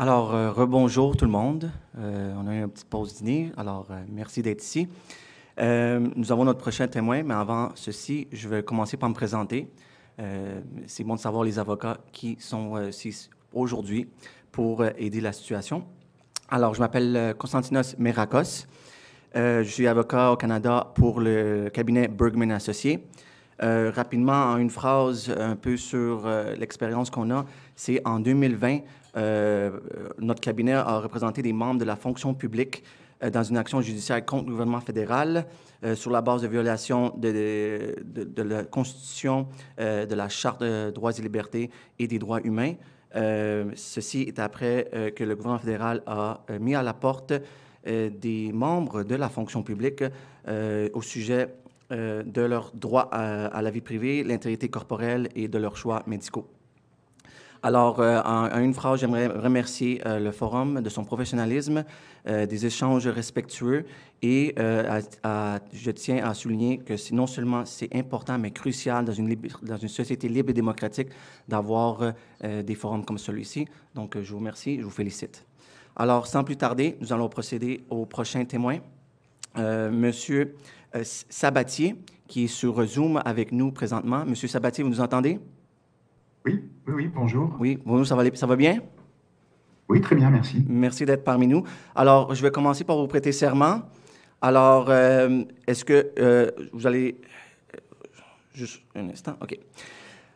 Alors, rebonjour tout le monde. On a eu une petite pause dîner, alors merci d'être ici. Nous avons notre prochain témoin, mais avant ceci, je vais commencer par me présenter. C'est bon de savoir les avocats qui sont ici aujourd'hui pour aider la situation. Alors, je m'appelle Konstantinos Merakos. Je suis avocat au Canada pour le cabinet Bergman Associés. Rapidement, en une phrase un peu sur l'expérience qu'on a, c'est en 2020, notre cabinet a représenté des membres de la fonction publique dans une action judiciaire contre le gouvernement fédéral sur la base de violation de la Constitution, de la Charte de droits et libertés et des droits humains. Ceci est après que le gouvernement fédéral a mis à la porte des membres de la fonction publique au sujet de leur droit à la vie privée, l'intégrité corporelle et de leurs choix médicaux. Alors, en une phrase, j'aimerais remercier le Forum de son professionnalisme, des échanges respectueux et je tiens à souligner que non seulement c'est important, mais crucial dans une société libre et démocratique d'avoir des forums comme celui-ci. Donc, je vous remercie, je vous félicite. Alors, sans plus tarder, nous allons procéder au prochain témoin, Monsieur Sabatier, qui est sur Zoom avec nous présentement. Monsieur Sabatier, vous nous entendez? Oui, bonjour. Oui, bonjour, ça va bien? Oui, très bien, merci. Merci d'être parmi nous. Alors, je vais commencer par vous prêter serment. Alors, est-ce que vous allez... juste un instant, OK.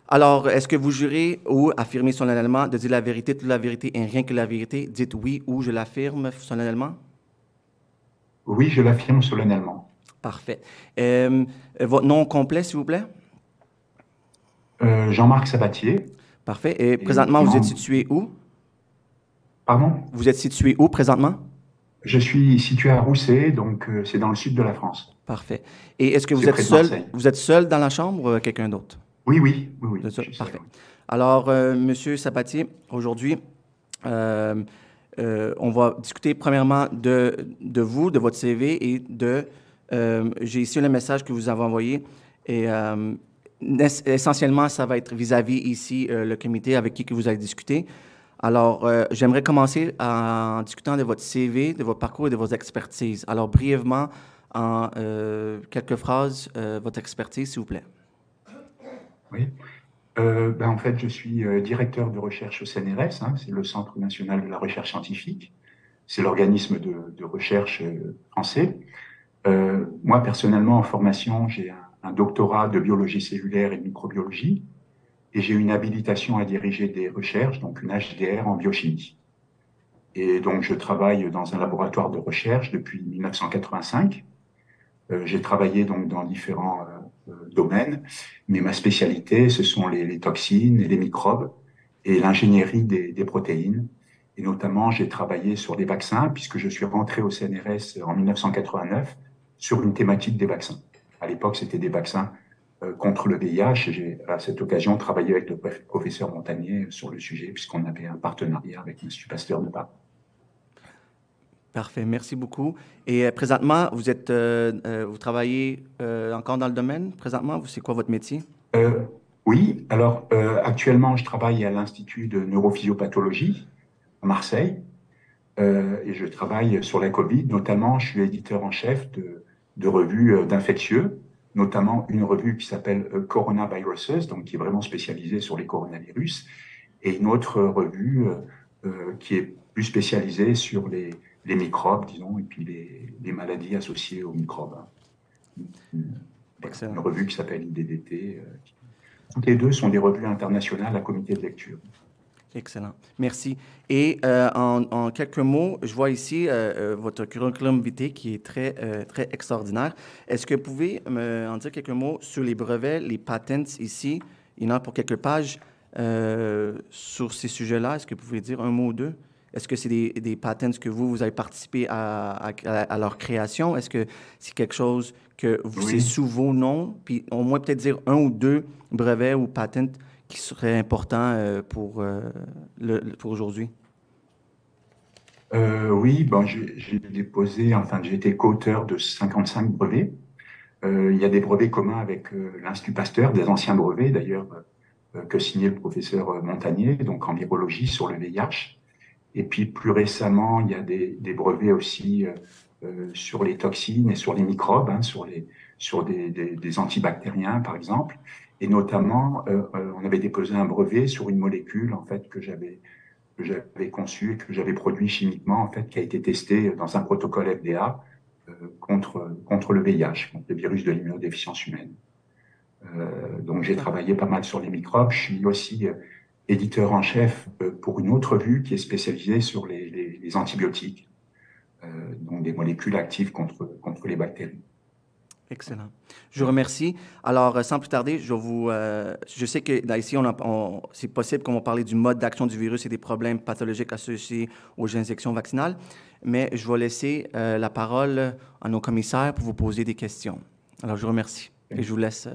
Alors, est-ce que vous jurez ou affirmez solennellement de dire la vérité, toute la vérité et rien que la vérité? Dites oui ou je l'affirme solennellement. Oui, je l'affirme solennellement. Parfait. Votre nom complet, s'il vous plaît? Jean-Marc Sabatier. Parfait. Et Et présentement, vous êtes situé où? Pardon? Vous êtes situé où présentement? Je suis situé à Rousset, donc c'est dans le sud de la France. Parfait. Et est-ce que vous C'est êtes près de seul? Marseille. Vous êtes seul dans la chambre ou quelqu'un d'autre? Oui, Vous êtes je seul? suis seul, Parfait. oui. Alors, Monsieur Sabatier, aujourd'hui, on va discuter premièrement de vous, de votre CV et j'ai ici le message que vous avez envoyé et essentiellement, ça va être vis-à-vis ici le comité avec qui que vous allez discuter. Alors, j'aimerais commencer en discutant de votre CV, de votre parcours et de vos expertises. Alors, brièvement, en quelques phrases, votre expertise, s'il vous plaît. Oui. En fait, je suis directeur de recherche au CNRS, hein, c'est le Centre national de la recherche scientifique. C'est l'organisme de recherche français. Moi, personnellement, en formation, j'ai un doctorat de biologie cellulaire et de microbiologie. Et j'ai une habilitation à diriger des recherches, donc une HDR en biochimie. Et donc, je travaille dans un laboratoire de recherche depuis 1985. J'ai travaillé donc dans différents domaines, mais ma spécialité, ce sont les toxines et les microbes et l'ingénierie des protéines. Et notamment, j'ai travaillé sur les vaccins, puisque je suis rentré au CNRS en 1989 sur une thématique des vaccins. À l'époque, c'était des vaccins contre le VIH. Et j'ai, à cette occasion, travaillé avec le professeur Montagnier sur le sujet, puisqu'on avait un partenariat avec l'Institut Pasteur de Paris. Parfait, merci beaucoup. Et présentement, vous travaillez encore dans le domaine présentement? C'est quoi votre métier? Euh, oui, alors actuellement, je travaille à l'Institut de neurophysiopathologie à Marseille et je travaille sur la Covid. Notamment, je suis éditeur en chef de revues d'infectieux, notamment une revue qui s'appelle Coronaviruses, donc qui est vraiment spécialisée sur les coronavirus, et une autre revue qui est plus spécialisée sur les microbes, disons, et puis les maladies associées aux microbes. Voilà, une Excellent. revue qui s'appelle IDDT. Toutes les deux sont des revues internationales à comité de lecture. Excellent. Merci. Et en quelques mots, je vois ici votre curriculum vitae qui est très extraordinaire. Est-ce que vous pouvez en dire quelques mots sur les brevets, les patents ici? Il y en a pour quelques pages sur ces sujets-là. Est-ce que vous pouvez dire un mot ou deux? Est-ce que c'est des patents que vous avez participé à leur création? Est-ce que c'est quelque chose que c'est Oui, sous vos noms? Puis au moins peut-être dire un ou deux brevets ou patents qui serait important pour aujourd'hui? oui, j'ai déposé, enfin, j'ai été co-auteur de 55 brevets. Il y a des brevets communs avec l'Institut Pasteur, des anciens brevets d'ailleurs, que signait le professeur Montagnier, donc en virologie sur le VIH. Et puis plus récemment, il y a des brevets aussi sur les toxines et sur les microbes, hein, sur des antibactériens par exemple. Et notamment, on avait déposé un brevet sur une molécule en fait que j'avais conçue et que j'avais produit chimiquement en fait, qui a été testé dans un protocole FDA contre le VIH, contre le virus de l'immunodéficience humaine. Donc j'ai travaillé pas mal sur les microbes. Je suis aussi éditeur en chef pour une autre revue qui est spécialisée sur les antibiotiques, donc des molécules actives contre les bactéries. Excellent. Je vous remercie. Alors, sans plus tarder, je sais que ici, c'est possible qu'on va parler du mode d'action du virus et des problèmes pathologiques associés aux injections vaccinales, mais je vais laisser la parole à nos commissaires pour vous poser des questions. Alors, je vous remercie et je vous laisse.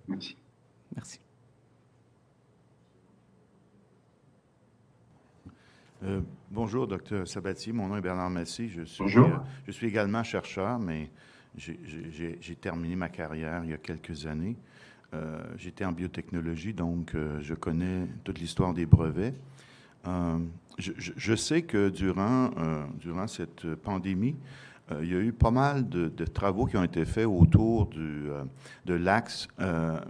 Merci. Merci. Bonjour, Dr. Sabatier. Mon nom est Bernard Massy. Bonjour. Je suis également chercheur, mais j'ai terminé ma carrière il y a quelques années. J'étais en biotechnologie, donc je connais toute l'histoire des brevets. Je sais que durant cette pandémie, il y a eu pas mal de travaux qui ont été faits autour de l'axe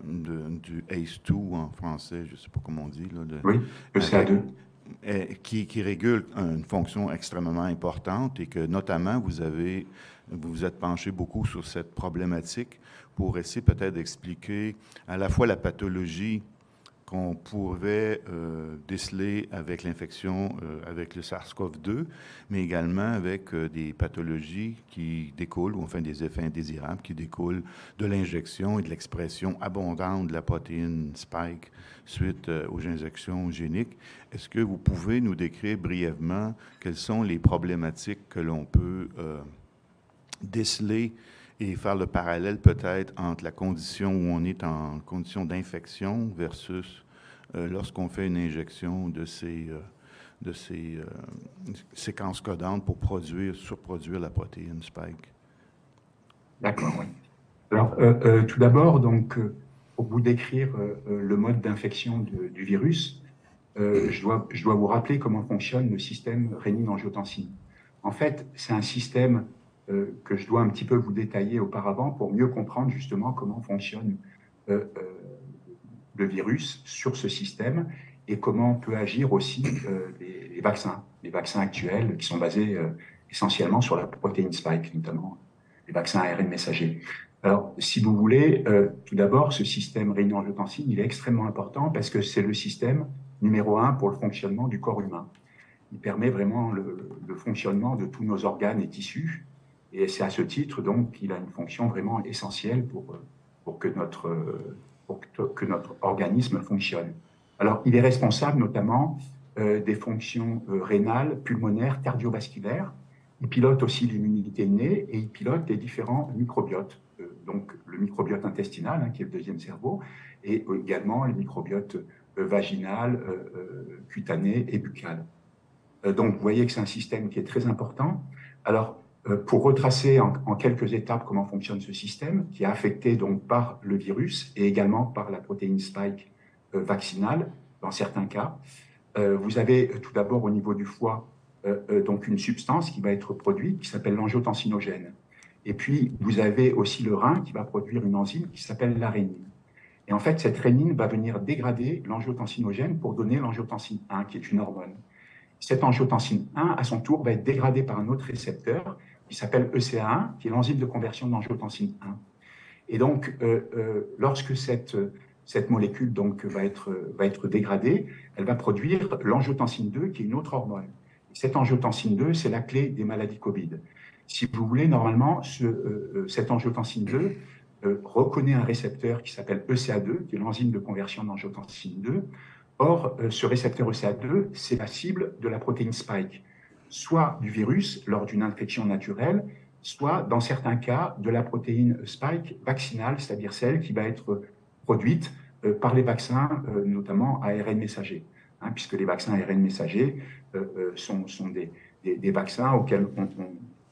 du ACE2 en français, je ne sais pas comment on dit. Là, oui, ECA2. Qui régule une fonction extrêmement importante et que notamment vous vous êtes penché beaucoup sur cette problématique pour essayer peut-être d'expliquer à la fois la pathologie qu'on pouvait déceler avec l'infection avec le SARS-CoV-2, mais également avec des pathologies qui découlent, ou enfin des effets indésirables qui découlent de l'injection et de l'expression abondante de la protéine Spike suite aux injections géniques. Est-ce que vous pouvez nous décrire brièvement quelles sont les problématiques que l'on peut déceler et faire le parallèle peut-être entre la condition où on est en condition d'infection versus lorsqu'on fait une injection de ces séquences codantes pour surproduire la protéine Spike? D'accord, oui. Alors, tout d'abord, donc, pour vous décrire le mode d'infection du virus, je dois vous rappeler comment fonctionne le système rénine-angiotensine. En fait, c'est un système que je dois un petit peu vous détailler auparavant pour mieux comprendre justement comment fonctionne le virus sur ce système et comment peut agir aussi les vaccins actuels qui sont basés essentiellement sur la protéine Spike, notamment les vaccins ARN messagers. Alors, si vous voulez, tout d'abord, ce système rénine-angiotensine, il est extrêmement important parce que c'est le système numéro 1 pour le fonctionnement du corps humain. Il permet vraiment le fonctionnement de tous nos organes et tissus. Et c'est à ce titre, donc, qu'il a une fonction vraiment essentielle pour que notre organisme fonctionne. Alors, il est responsable notamment des fonctions rénales, pulmonaires, cardiovasculaires. Il pilote aussi l'immunité innée et il pilote les différents microbiotes. Donc, le microbiote intestinal, hein, qui est le deuxième cerveau, et également le microbiote vaginal, cutané et buccal. Donc, vous voyez que c'est un système qui est très important. Alors, pour retracer en quelques étapes comment fonctionne ce système, qui est affecté donc par le virus et également par la protéine Spike vaccinale, dans certains cas, vous avez tout d'abord au niveau du foie donc une substance qui va être produite qui s'appelle l'angiotensinogène. Et puis, vous avez aussi le rein qui va produire une enzyme qui s'appelle la rénine. Et en fait, cette rénine va venir dégrader l'angiotensinogène pour donner l'angiotensine 1, qui est une hormone. Cette angiotensine 1, à son tour, va être dégradée par un autre récepteur qui s'appelle ECA1, qui est l'enzyme de conversion d'angiotensine 1. Et donc, lorsque cette molécule donc, va être dégradée, elle va produire l'angiotensine 2, qui est une autre hormone. Et cette angiotensine 2, c'est la clé des maladies Covid. Si vous voulez, normalement, cette angiotensine 2 reconnaît un récepteur qui s'appelle ECA2, qui est l'enzyme de conversion d'angiotensine 2. Or, ce récepteur ECA2, c'est la cible de la protéine Spike, soit du virus lors d'une infection naturelle, soit, dans certains cas, de la protéine Spike vaccinale, c'est-à-dire celle qui va être produite par les vaccins, notamment ARN messagers, hein, puisque les vaccins ARN messagers sont des vaccins auxquels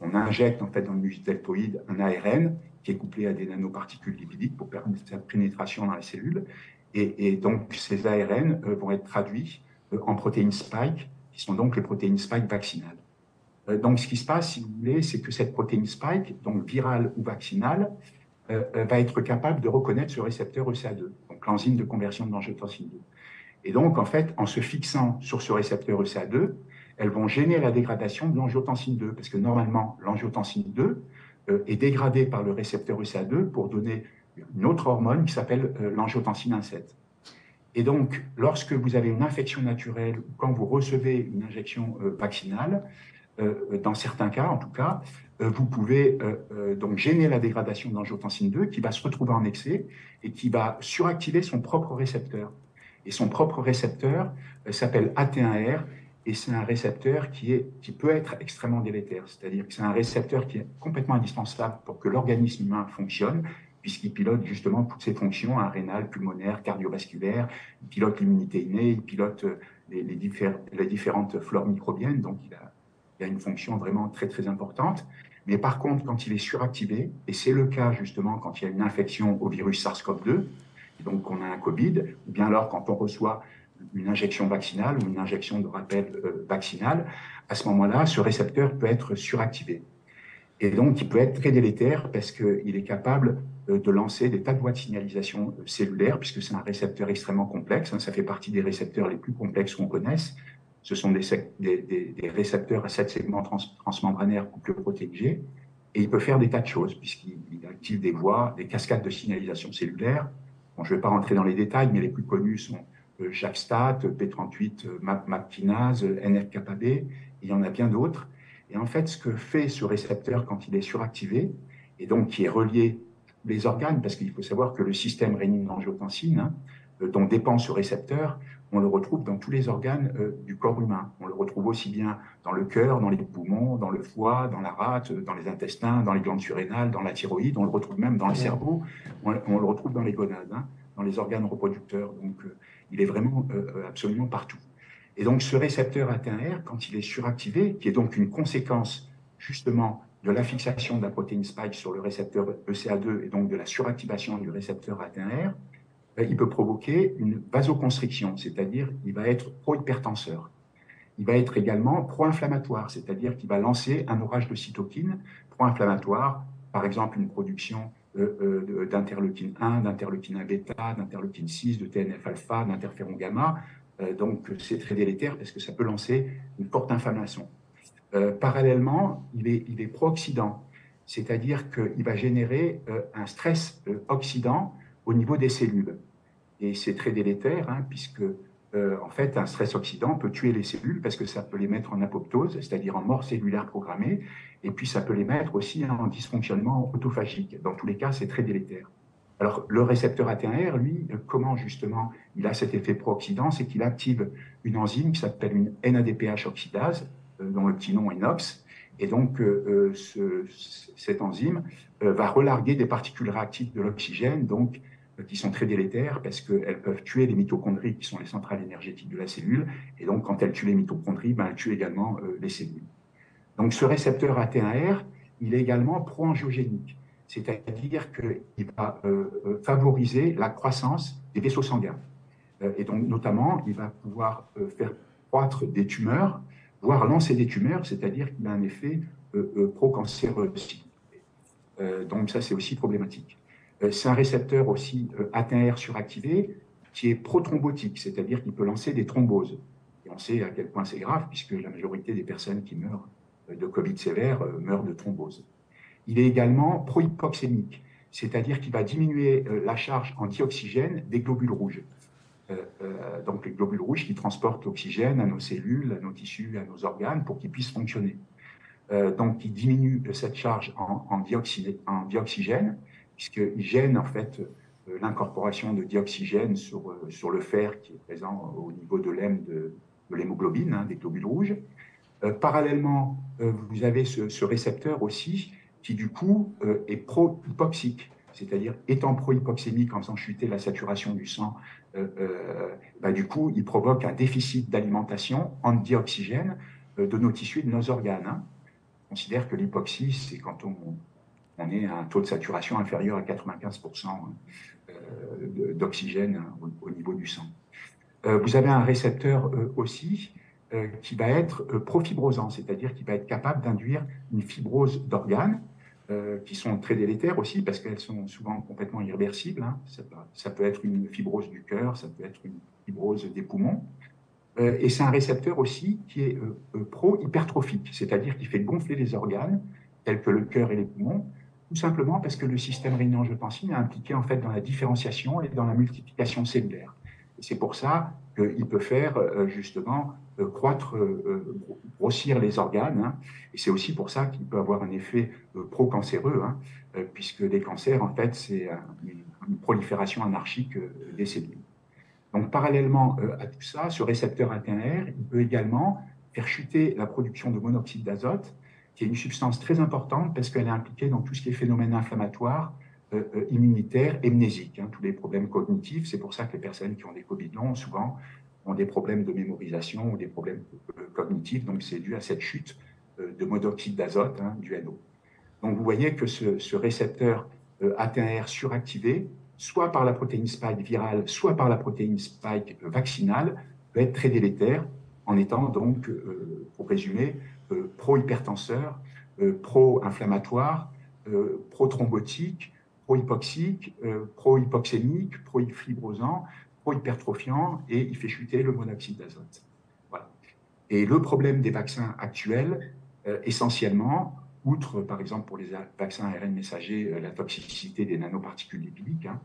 on injecte en fait, dans le mucus deltoïde un ARN qui est couplé à des nanoparticules lipidiques pour permettre sa pénétration dans les cellules. Et donc, ces ARN vont être traduits en protéines Spike, qui qui sont donc les protéines spike vaccinales. Donc, ce qui se passe, si vous voulez, c'est que cette protéine spike, donc virale ou vaccinale, va être capable de reconnaître ce récepteur ECA2, donc l'enzyme de conversion de l'angiotensine 2. Et donc, en fait, en se fixant sur ce récepteur ECA2, elles vont gêner la dégradation de l'angiotensine 2, parce que normalement, l'angiotensine 2 est dégradée par le récepteur ECA2 pour donner une autre hormone qui s'appelle l'angiotensine 1,7. Et donc, lorsque vous avez une infection naturelle ou quand vous recevez une injection vaccinale, dans certains cas en tout cas, vous pouvez donc gêner la dégradation de l'angiotensine 2 qui va se retrouver en excès et qui va suractiver son propre récepteur. Et son propre récepteur s'appelle AT1R et c'est un récepteur qui peut être extrêmement délétère. C'est-à-dire que c'est un récepteur qui est complètement indispensable pour que l'organisme humain fonctionne, puisqu'il pilote justement toutes ses fonctions, rénales, pulmonaires, cardiovasculaires, il pilote l'immunité innée, il pilote les différentes flores microbiennes, donc il a une fonction vraiment très, très importante. Mais par contre, quand il est suractivé, et c'est le cas justement quand il y a une infection au virus SARS-CoV-2, et donc on a un Covid, ou bien alors quand on reçoit une injection vaccinale ou une injection de rappel vaccinal, à ce moment-là, ce récepteur peut être suractivé. Et donc, il peut être très délétère parce qu'il est capable de lancer des tas de voies de signalisation cellulaire, puisque c'est un récepteur extrêmement complexe. Ça fait partie des récepteurs les plus complexes qu'on connaisse. Ce sont des récepteurs à 7 segments transmembranaires couple protéine G. Et il peut faire des tas de choses, puisqu'il active des voies, des cascades de signalisation cellulaire. Bon, je ne vais pas rentrer dans les détails, mais les plus connus sont JAK-STAT, P38, MAP-kinase, NF-κB. Il y en a bien d'autres. Et en fait, ce que fait ce récepteur quand il est suractivé, et donc qui est relié à les organes, parce qu'il faut savoir que le système rénine-angiotensine, dont dépend ce récepteur, on le retrouve dans tous les organes du corps humain. On le retrouve aussi bien dans le cœur, dans les poumons, dans le foie, dans la rate, dans les intestins, dans les glandes surrénales, dans la thyroïde. On le retrouve même dans le cerveau. On le retrouve dans les gonades, dans les organes reproducteurs. Donc, il est vraiment absolument partout. Et donc, ce récepteur AT1R, quand il est suractivé, qui est donc une conséquence justement de la fixation de la protéine spike sur le récepteur ECA2 et donc de la suractivation du récepteur AT1R, il peut provoquer une vasoconstriction, c'est-à-dire qu'il va être pro-hypertenseur. Il va être également pro-inflammatoire, c'est-à-dire qu'il va lancer un orage de cytokines pro-inflammatoires, par exemple une production d'interleukine 1, d'interleukine 1 bêta, d'interleukine 6, de TNF-alpha, d'interféron gamma. Donc, c'est très délétère parce que ça peut lancer une forte inflammation. Parallèlement, il est pro-oxydant, c'est-à-dire qu'il va générer un stress oxydant au niveau des cellules. Et c'est très délétère, puisque, en fait, un stress oxydant peut tuer les cellules parce que ça peut les mettre en apoptose, c'est-à-dire en mort cellulaire programmée, et puis ça peut les mettre aussi en dysfonctionnement autophagique. Dans tous les cas, c'est très délétère. Alors, le récepteur AT1R, lui, comment justement il a cet effet pro-oxydant, c'est qu'il active une enzyme qui s'appelle une NADPH oxydase, dont le petit nom est NOx, et donc cette enzyme va relarguer des particules réactives de l'oxygène, donc qui sont très délétères parce qu'elles peuvent tuer les mitochondries qui sont les centrales énergétiques de la cellule, et donc quand elles tuent les mitochondries, elles tuent également les cellules. Donc ce récepteur AT1R, il est également pro-angiogénique. C'est-à-dire qu'il va favoriser la croissance des vaisseaux sanguins. Et donc, notamment, il va pouvoir faire croître des tumeurs, voire lancer des tumeurs, c'est-à-dire qu'il a un effet pro-cancéreux aussi. Donc, ça, c'est aussi problématique. C'est un récepteur aussi AT1R suractivé qui est pro-thrombotique, c'est-à-dire qu'il peut lancer des thromboses. Et on sait à quel point c'est grave, puisque la majorité des personnes qui meurent de Covid sévère meurent de thrombose. Il est également pro-hypoxémique, c'est-à-dire qu'il va diminuer la charge en dioxygène des globules rouges. Donc les globules rouges qui transportent l'oxygène à nos cellules, à nos tissus, à nos organes pour qu'ils puissent fonctionner. Donc il diminue cette charge en dioxygène, puisqu'il gêne en fait l'incorporation de dioxygène sur le fer qui est présent au niveau de l'hémoglobine, des globules rouges. Parallèlement, vous avez ce récepteur aussi qui du coup est pro-hypoxique, c'est-à-dire étant pro-hypoxémique en faisant chuter la saturation du sang, du coup il provoque un déficit d'alimentation en dioxygène de nos tissus et de nos organes. On considère que l'hypoxie, c'est quand on est à un taux de saturation inférieur à 95% d'oxygène au niveau du sang. Vous avez un récepteur aussi qui va être profibrosant, c'est-à-dire qui va être capable d'induire une fibrose d'organes qui sont très délétères aussi parce qu'elles sont souvent complètement irréversibles. Hein. Ça peut être une fibrose du cœur, ça peut être une fibrose des poumons. Et c'est un récepteur aussi qui est pro-hypertrophique, c'est-à-dire qui fait gonfler les organes tels que le cœur et les poumons, tout simplement parce que le système rénine-angiotensine est impliqué en fait dans la différenciation et dans la multiplication cellulaire. Et c'est pour ça qu'il peut faire justement grossir les organes. Hein. Et c'est aussi pour ça qu'il peut avoir un effet pro-cancéreux, hein, puisque les cancers, en fait, c'est une prolifération anarchique des cellules. Donc, parallèlement à tout ça, ce récepteur AT1R, il peut également faire chuter la production de monoxyde d'azote, qui est une substance très importante parce qu'elle est impliquée dans tout ce qui est phénomène inflammatoire, immunitaire et mnésique, hein, tous les problèmes cognitifs. C'est pour ça que les personnes qui ont des Covid longs, souvent, ont des problèmes de mémorisation ou des problèmes cognitifs. Donc, c'est dû à cette chute de monoxyde d'azote, hein, du NO. Donc, vous voyez que ce récepteur AT1R suractivé, soit par la protéine spike virale, soit par la protéine spike vaccinale, peut être très délétère en étant donc, pour résumer, pro-hypertenseur, pro-inflammatoire, pro-thrombotique, pro-hypoxique, pro-hypoxémique, pro-fibrosant, pro-hypertrophiant, et il fait chuter le monoxyde d'azote. Voilà. Et le problème des vaccins actuels, essentiellement, outre, par exemple, pour les vaccins ARN messagers, la toxicité des nanoparticules lipidiques. Hein.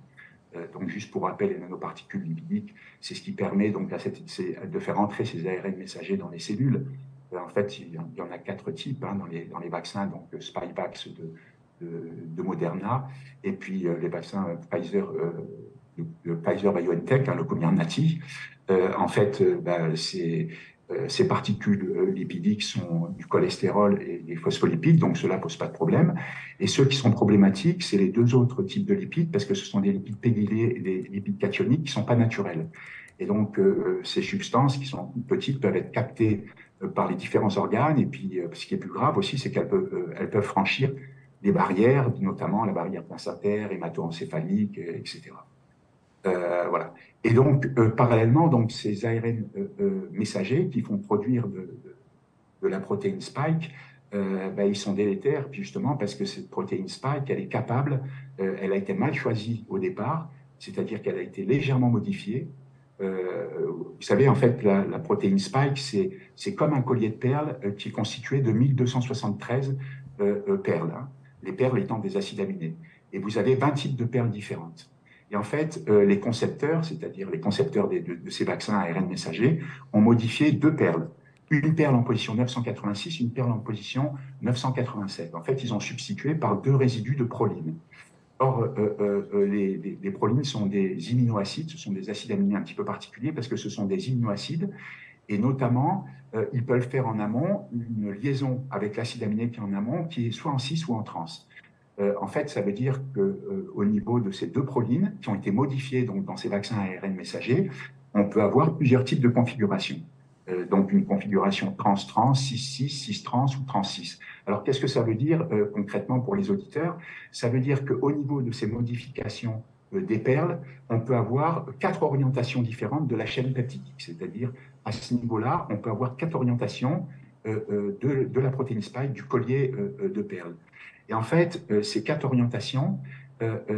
Donc, juste pour rappel, les nanoparticules lipidiques, c'est ce qui permet donc, de faire entrer ces ARN messagers dans les cellules. En fait, il y en a 4 types hein, dans les vaccins, donc Spikevax de Moderna, et puis les vaccins Pfizer BioNTech, hein, le Comirnaty. En fait, ces particules lipidiques sont du cholestérol et des phospholipides, donc cela ne pose pas de problème. Et ceux qui sont problématiques, c'est les 2 autres types de lipides, parce que ce sont des lipides pégylés et des lipides cationiques qui ne sont pas naturels. Et donc, ces substances qui sont petites peuvent être captées par les différents organes. Et puis, ce qui est plus grave aussi, c'est qu'elles peuvent franchir des barrières, notamment la barrière placentaire, hémato-encéphalique, etc. Voilà. Et donc, parallèlement, donc, ces ARN messagers qui font produire de la protéine spike, ils sont délétères justement parce que cette protéine spike, elle est capable, elle a été mal choisie au départ, c'est-à-dire qu'elle a été légèrement modifiée. Vous savez, en fait, la protéine spike, c'est comme un collier de perles qui est constitué de 1273 perles, hein, les perles étant des acides aminés. Et vous avez 20 types de perles différentes. Et en fait, les concepteurs, c'est-à-dire les concepteurs de ces vaccins ARN messagers, ont modifié 2 perles. Une perle en position 986, une perle en position 987. En fait, ils ont substitué par 2 résidus de proline. Or, les prolines sont des aminoacides, ce sont des acides aminés un petit peu particuliers parce que ce sont des aminoacides et notamment, ils peuvent faire en amont une liaison avec l'acide aminé qui est en amont, qui est soit en cis ou en trans. En fait, ça veut dire qu'au niveau de ces 2 prolines qui ont été modifiées donc, dans ces vaccins ARN messagers, on peut avoir plusieurs types de configurations. Donc une configuration trans-trans, cis-cis, cis-trans ou trans-cis. Alors qu'est-ce que ça veut dire concrètement pour les auditeurs? Ça veut dire qu'au niveau de ces modifications des perles, on peut avoir 4 orientations différentes de la chaîne peptidique. C'est-à-dire, à ce niveau-là, on peut avoir 4 orientations de la protéine spike, du collier de perles. Et en fait, ces 4 orientations,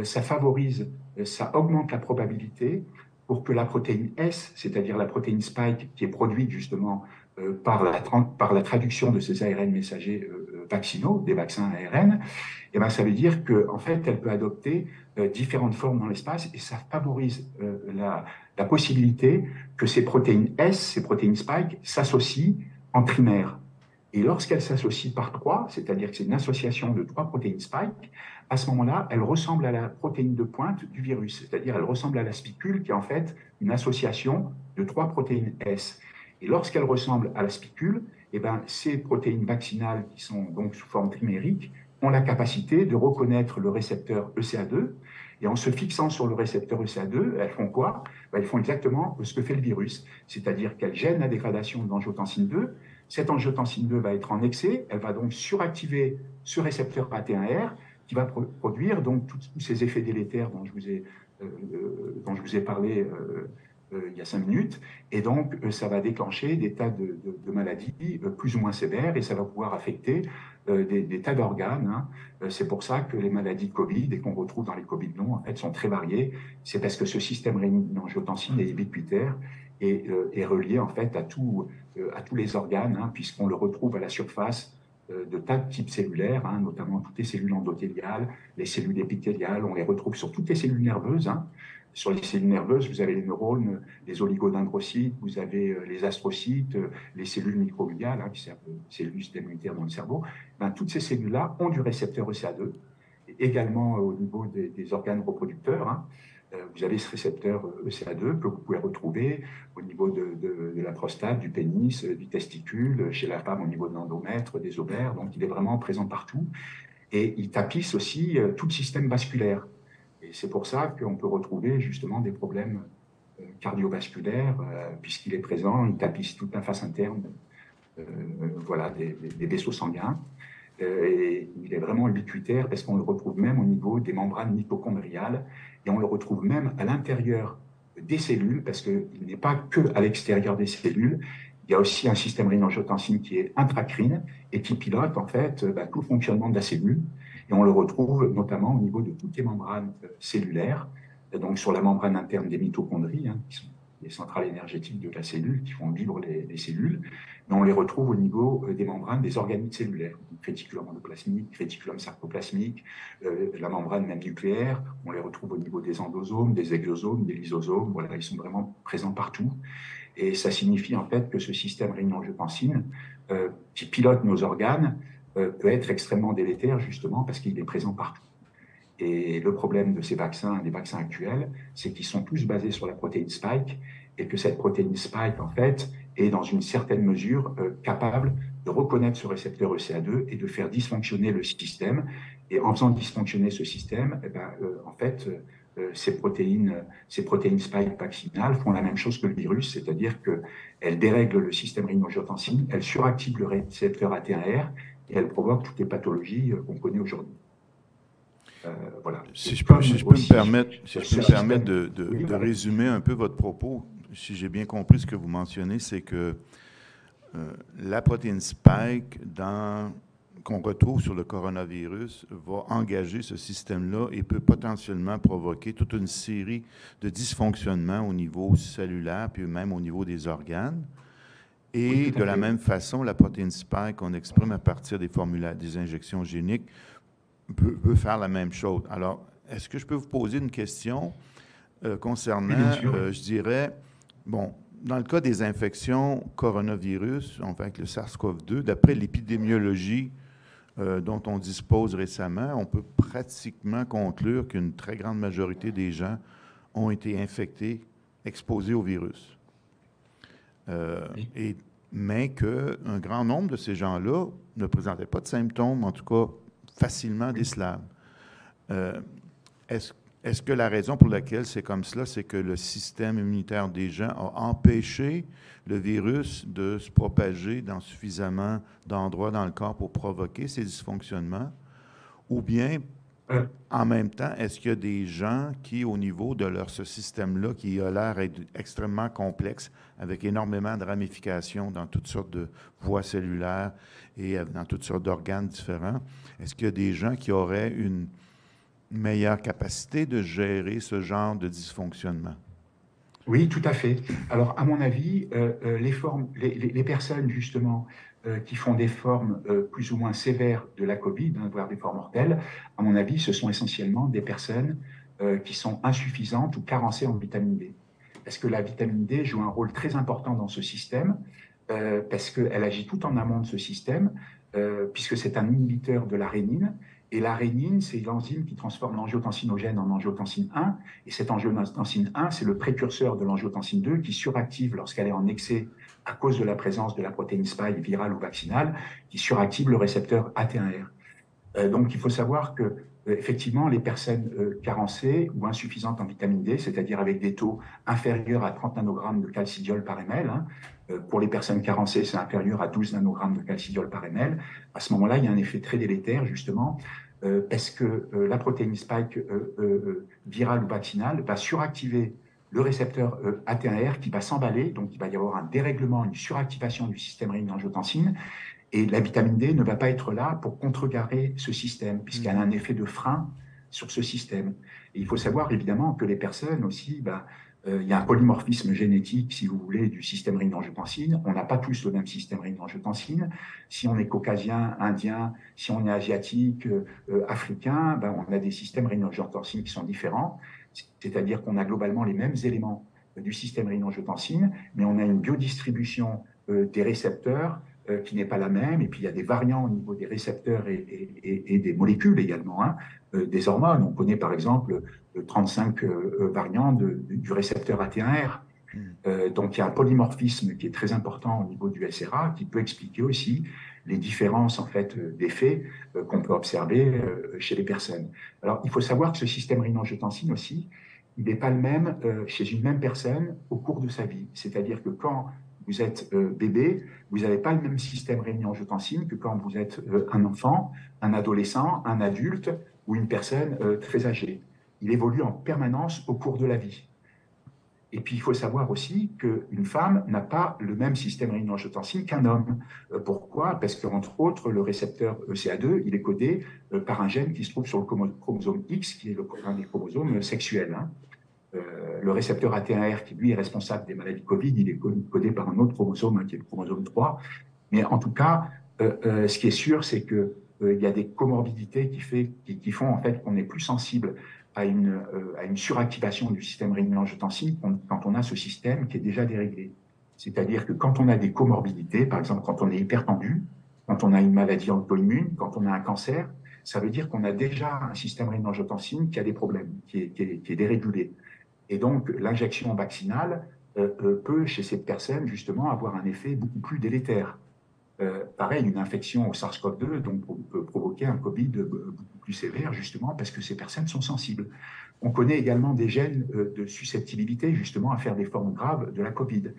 ça favorise, ça augmente la probabilité pour que la protéine S, c'est-à-dire la protéine spike qui est produite justement par la traduction de ces ARN messagers vaccinaux, des vaccins ARN, et ben ça veut dire qu'en fait, elle peut adopter différentes formes dans l'espace et ça favorise la possibilité que ces protéines S, ces protéines spike, s'associent en trimère. Et lorsqu'elles s'associent par 3, c'est-à-dire que c'est une association de 3 protéines spike, à ce moment-là, elle ressemble à la protéine de pointe du virus, c'est-à-dire elle ressemble à la spicule qui est en fait une association de 3 protéines S. Et lorsqu'elle ressemble à la spicule, eh ben, ces protéines vaccinales qui sont donc sous forme trimérique ont la capacité de reconnaître le récepteur ECA2 et en se fixant sur le récepteur ECA2, elles font quoi? Ben, elles font exactement ce que fait le virus, c'est-à-dire qu'elles gênent la dégradation de l'angiotensine 2. Cette angiotensine 2 va être en excès, elle va donc suractiver ce récepteur AT1R qui va produire donc tous ces effets délétères dont je vous ai parlé il y a 5 minutes, et donc ça va déclencher des tas de maladies plus ou moins sévères, et ça va pouvoir affecter des tas d'organes. Hein. C'est pour ça que les maladies Covid, et qu'on retrouve dans les Covid longs, en fait, sont très variées. C'est parce que ce système rénine-angiotensine est ubiquitaire et est relié en fait à tous les organes, hein, puisqu'on le retrouve à la surface de tas de types cellulaires, hein, notamment toutes les cellules endothéliales, les cellules épithéliales, on les retrouve sur toutes les cellules nerveuses. Hein. Sur les cellules nerveuses, vous avez les neurones, les oligodendrocytes, vous avez les astrocytes, les cellules microgliales, hein, qui servent de cellules du système immunitaire dans le cerveau. Ben, toutes ces cellules-là ont du récepteur ECA2, également au niveau des organes reproducteurs. Hein. Vous avez ce récepteur ECA2 que vous pouvez retrouver au niveau de la prostate, du pénis, du testicule, chez la femme au niveau de l'endomètre, des ovaires. Donc, il est vraiment présent partout. Et il tapisse aussi tout le système vasculaire. Et c'est pour ça qu'on peut retrouver justement des problèmes cardiovasculaires, puisqu'il est présent, il tapisse toute la face interne voilà, des vaisseaux sanguins. Et il est vraiment ubiquitaire parce qu'on le retrouve même au niveau des membranes mitochondriales et on le retrouve même à l'intérieur des cellules parce qu'il n'est pas que à l'extérieur des cellules. Il y a aussi un système rénine-angiotensine qui est intracrine et qui pilote en fait tout le fonctionnement de la cellule. Et on le retrouve notamment au niveau de toutes les membranes cellulaires, donc sur la membrane interne des mitochondries, hein, qui sont les centrales énergétiques de la cellule, qui font vivre les cellules, mais on les retrouve au niveau des membranes des organettes cellulaires, réticulum endoplasmique, réticulum sarcoplasmique, la membrane même nucléaire, on les retrouve au niveau des endosomes, des exosomes, des lysosomes, voilà, ils sont vraiment présents partout. Et ça signifie en fait que ce système rénine-angiotensine, qui pilote nos organes, peut être extrêmement délétère justement parce qu'il est présent partout. Et le problème de ces vaccins, des vaccins actuels, c'est qu'ils sont tous basés sur la protéine spike et que cette protéine spike, en fait, est dans une certaine mesure capable de reconnaître ce récepteur ECA2 et de faire dysfonctionner le système. Et en faisant dysfonctionner ce système, eh ben, en fait, ces protéines spike vaccinales font la même chose que le virus, c'est-à-dire qu'elles dérèglent le système rénine-angiotensine, elles suractivent le récepteur AT1R et elles provoquent toutes les pathologies qu'on connaît aujourd'hui. Voilà. Si je peux me permettre de résumer un peu votre propos, si j'ai bien compris ce que vous mentionnez, c'est que la protéine spike qu'on retrouve sur le coronavirus va engager ce système-là et peut potentiellement provoquer toute une série de dysfonctionnements au niveau cellulaire, puis même au niveau des organes. Et de la même façon, la protéine spike qu'on exprime à partir des injections géniques peut faire la même chose. Alors, est-ce que je peux vous poser une question concernant, je dirais, bon, dans le cas des infections coronavirus, enfin avec le SARS-CoV-2, d'après l'épidémiologie dont on dispose récemment, on peut pratiquement conclure qu'une très grande majorité des gens ont été infectés, exposés au virus. Mais qu'un grand nombre de ces gens-là ne présentaient pas de symptômes, en tout cas facilement décelables. Est-ce que la raison pour laquelle c'est comme cela, c'est que le système immunitaire des gens a empêché le virus de se propager dans suffisamment d'endroits dans le corps pour provoquer ces dysfonctionnements? Ou bien, en même temps, est-ce qu'il y a des gens qui, au niveau de ce système-là, qui a l'air d'être extrêmement complexe, avec énormément de ramifications dans toutes sortes de voies cellulaires et dans toutes sortes d'organes différents, est-ce qu'il y a des gens qui auraient une meilleure capacité de gérer ce genre de dysfonctionnement? Oui, tout à fait. Alors, à mon avis, les personnes, justement, qui font des formes plus ou moins sévères de la COVID, hein, voire des formes mortelles, à mon avis, ce sont essentiellement des personnes qui sont insuffisantes ou carencées en vitamine D. Parce que la vitamine D joue un rôle très important dans ce système, parce qu'elle agit tout en amont de ce système, puisque c'est un inhibiteur de la rénine. Et la rénine, c'est l'enzyme qui transforme l'angiotensinogène en angiotensine 1. Et cette angiotensine 1, c'est le précurseur de l'angiotensine 2 qui suractive lorsqu'elle est en excès à cause de la présence de la protéine spike virale ou vaccinale, qui suractive le récepteur AT1R. Donc, il faut savoir que effectivement, les personnes carencées ou insuffisantes en vitamine D, c'est-à-dire avec des taux inférieurs à 30 nanogrammes de calcidiol par ml, hein, pour les personnes carencées, c'est inférieur à 12 nanogrammes de calcidiol par ml. À ce moment-là, il y a un effet très délétère, justement, parce que la protéine spike virale ou vaccinale va suractiver le récepteur AT1R qui va s'emballer, donc il va y avoir un dérèglement, une suractivation du système rénine-angiotensine, et la vitamine D ne va pas être là pour contrecarrer ce système, puisqu'elle a un effet de frein sur ce système. Et il faut savoir évidemment que les personnes aussi, il y a un polymorphisme génétique, si vous voulez, du système rénine-angiotensine. On n'a pas tous le même système rénine-angiotensine. Si on est caucasien, indien, si on est asiatique, africain, on a des systèmes rénine-angiotensine qui sont différents. C'est-à-dire qu'on a globalement les mêmes éléments du système rénine-angiotensine, mais on a une biodistribution des récepteurs qui n'est pas la même. Et puis, il y a des variants au niveau des récepteurs et des molécules également, hein, des hormones. On connaît par exemple 35 variants du récepteur AT1R. Donc, il y a un polymorphisme qui est très important au niveau du SRA qui peut expliquer aussi les différences en fait, d'effets qu'on peut observer chez les personnes. Alors, il faut savoir que ce système rénine-angiotensine aussi, il n'est pas le même chez une même personne au cours de sa vie. C'est-à-dire que quand vous êtes bébé, vous n'avez pas le même système rénine-angiotensine que quand vous êtes un enfant, un adolescent, un adulte ou une personne très âgée. Il évolue en permanence au cours de la vie. Et puis, il faut savoir aussi qu'une femme n'a pas le même système rénine-angiotensine qu'un homme. Pourquoi? Parce qu'entre autres, le récepteur ECA2, il est codé par un gène qui se trouve sur le chromosome X, qui est un des chromosomes sexuels, hein. Le récepteur AT1R, qui lui est responsable des maladies Covid, il est codé par un autre chromosome, hein, qui est le chromosome 3. Mais en tout cas, ce qui est sûr, c'est qu'il y a des comorbidités qui font en fait qu'on est plus sensible à une suractivation du système rénine-angiotensine quand on a ce système qui est déjà déréglé. C'est-à-dire que quand on a des comorbidités, par exemple quand on est hypertendu, quand on a une maladie auto-immune, quand on a un cancer, ça veut dire qu'on a déjà un système rénine-angiotensine qui a des problèmes, qui est dérégulé. Et donc, l'injection vaccinale peut, chez cette personne, justement, avoir un effet beaucoup plus délétère. Pareil, une infection au SARS-CoV-2 peut provoquer un Covid beaucoup plus sévère, justement, parce que ces personnes sont sensibles. On connaît également des gènes de susceptibilité, justement, à faire des formes graves de la Covid.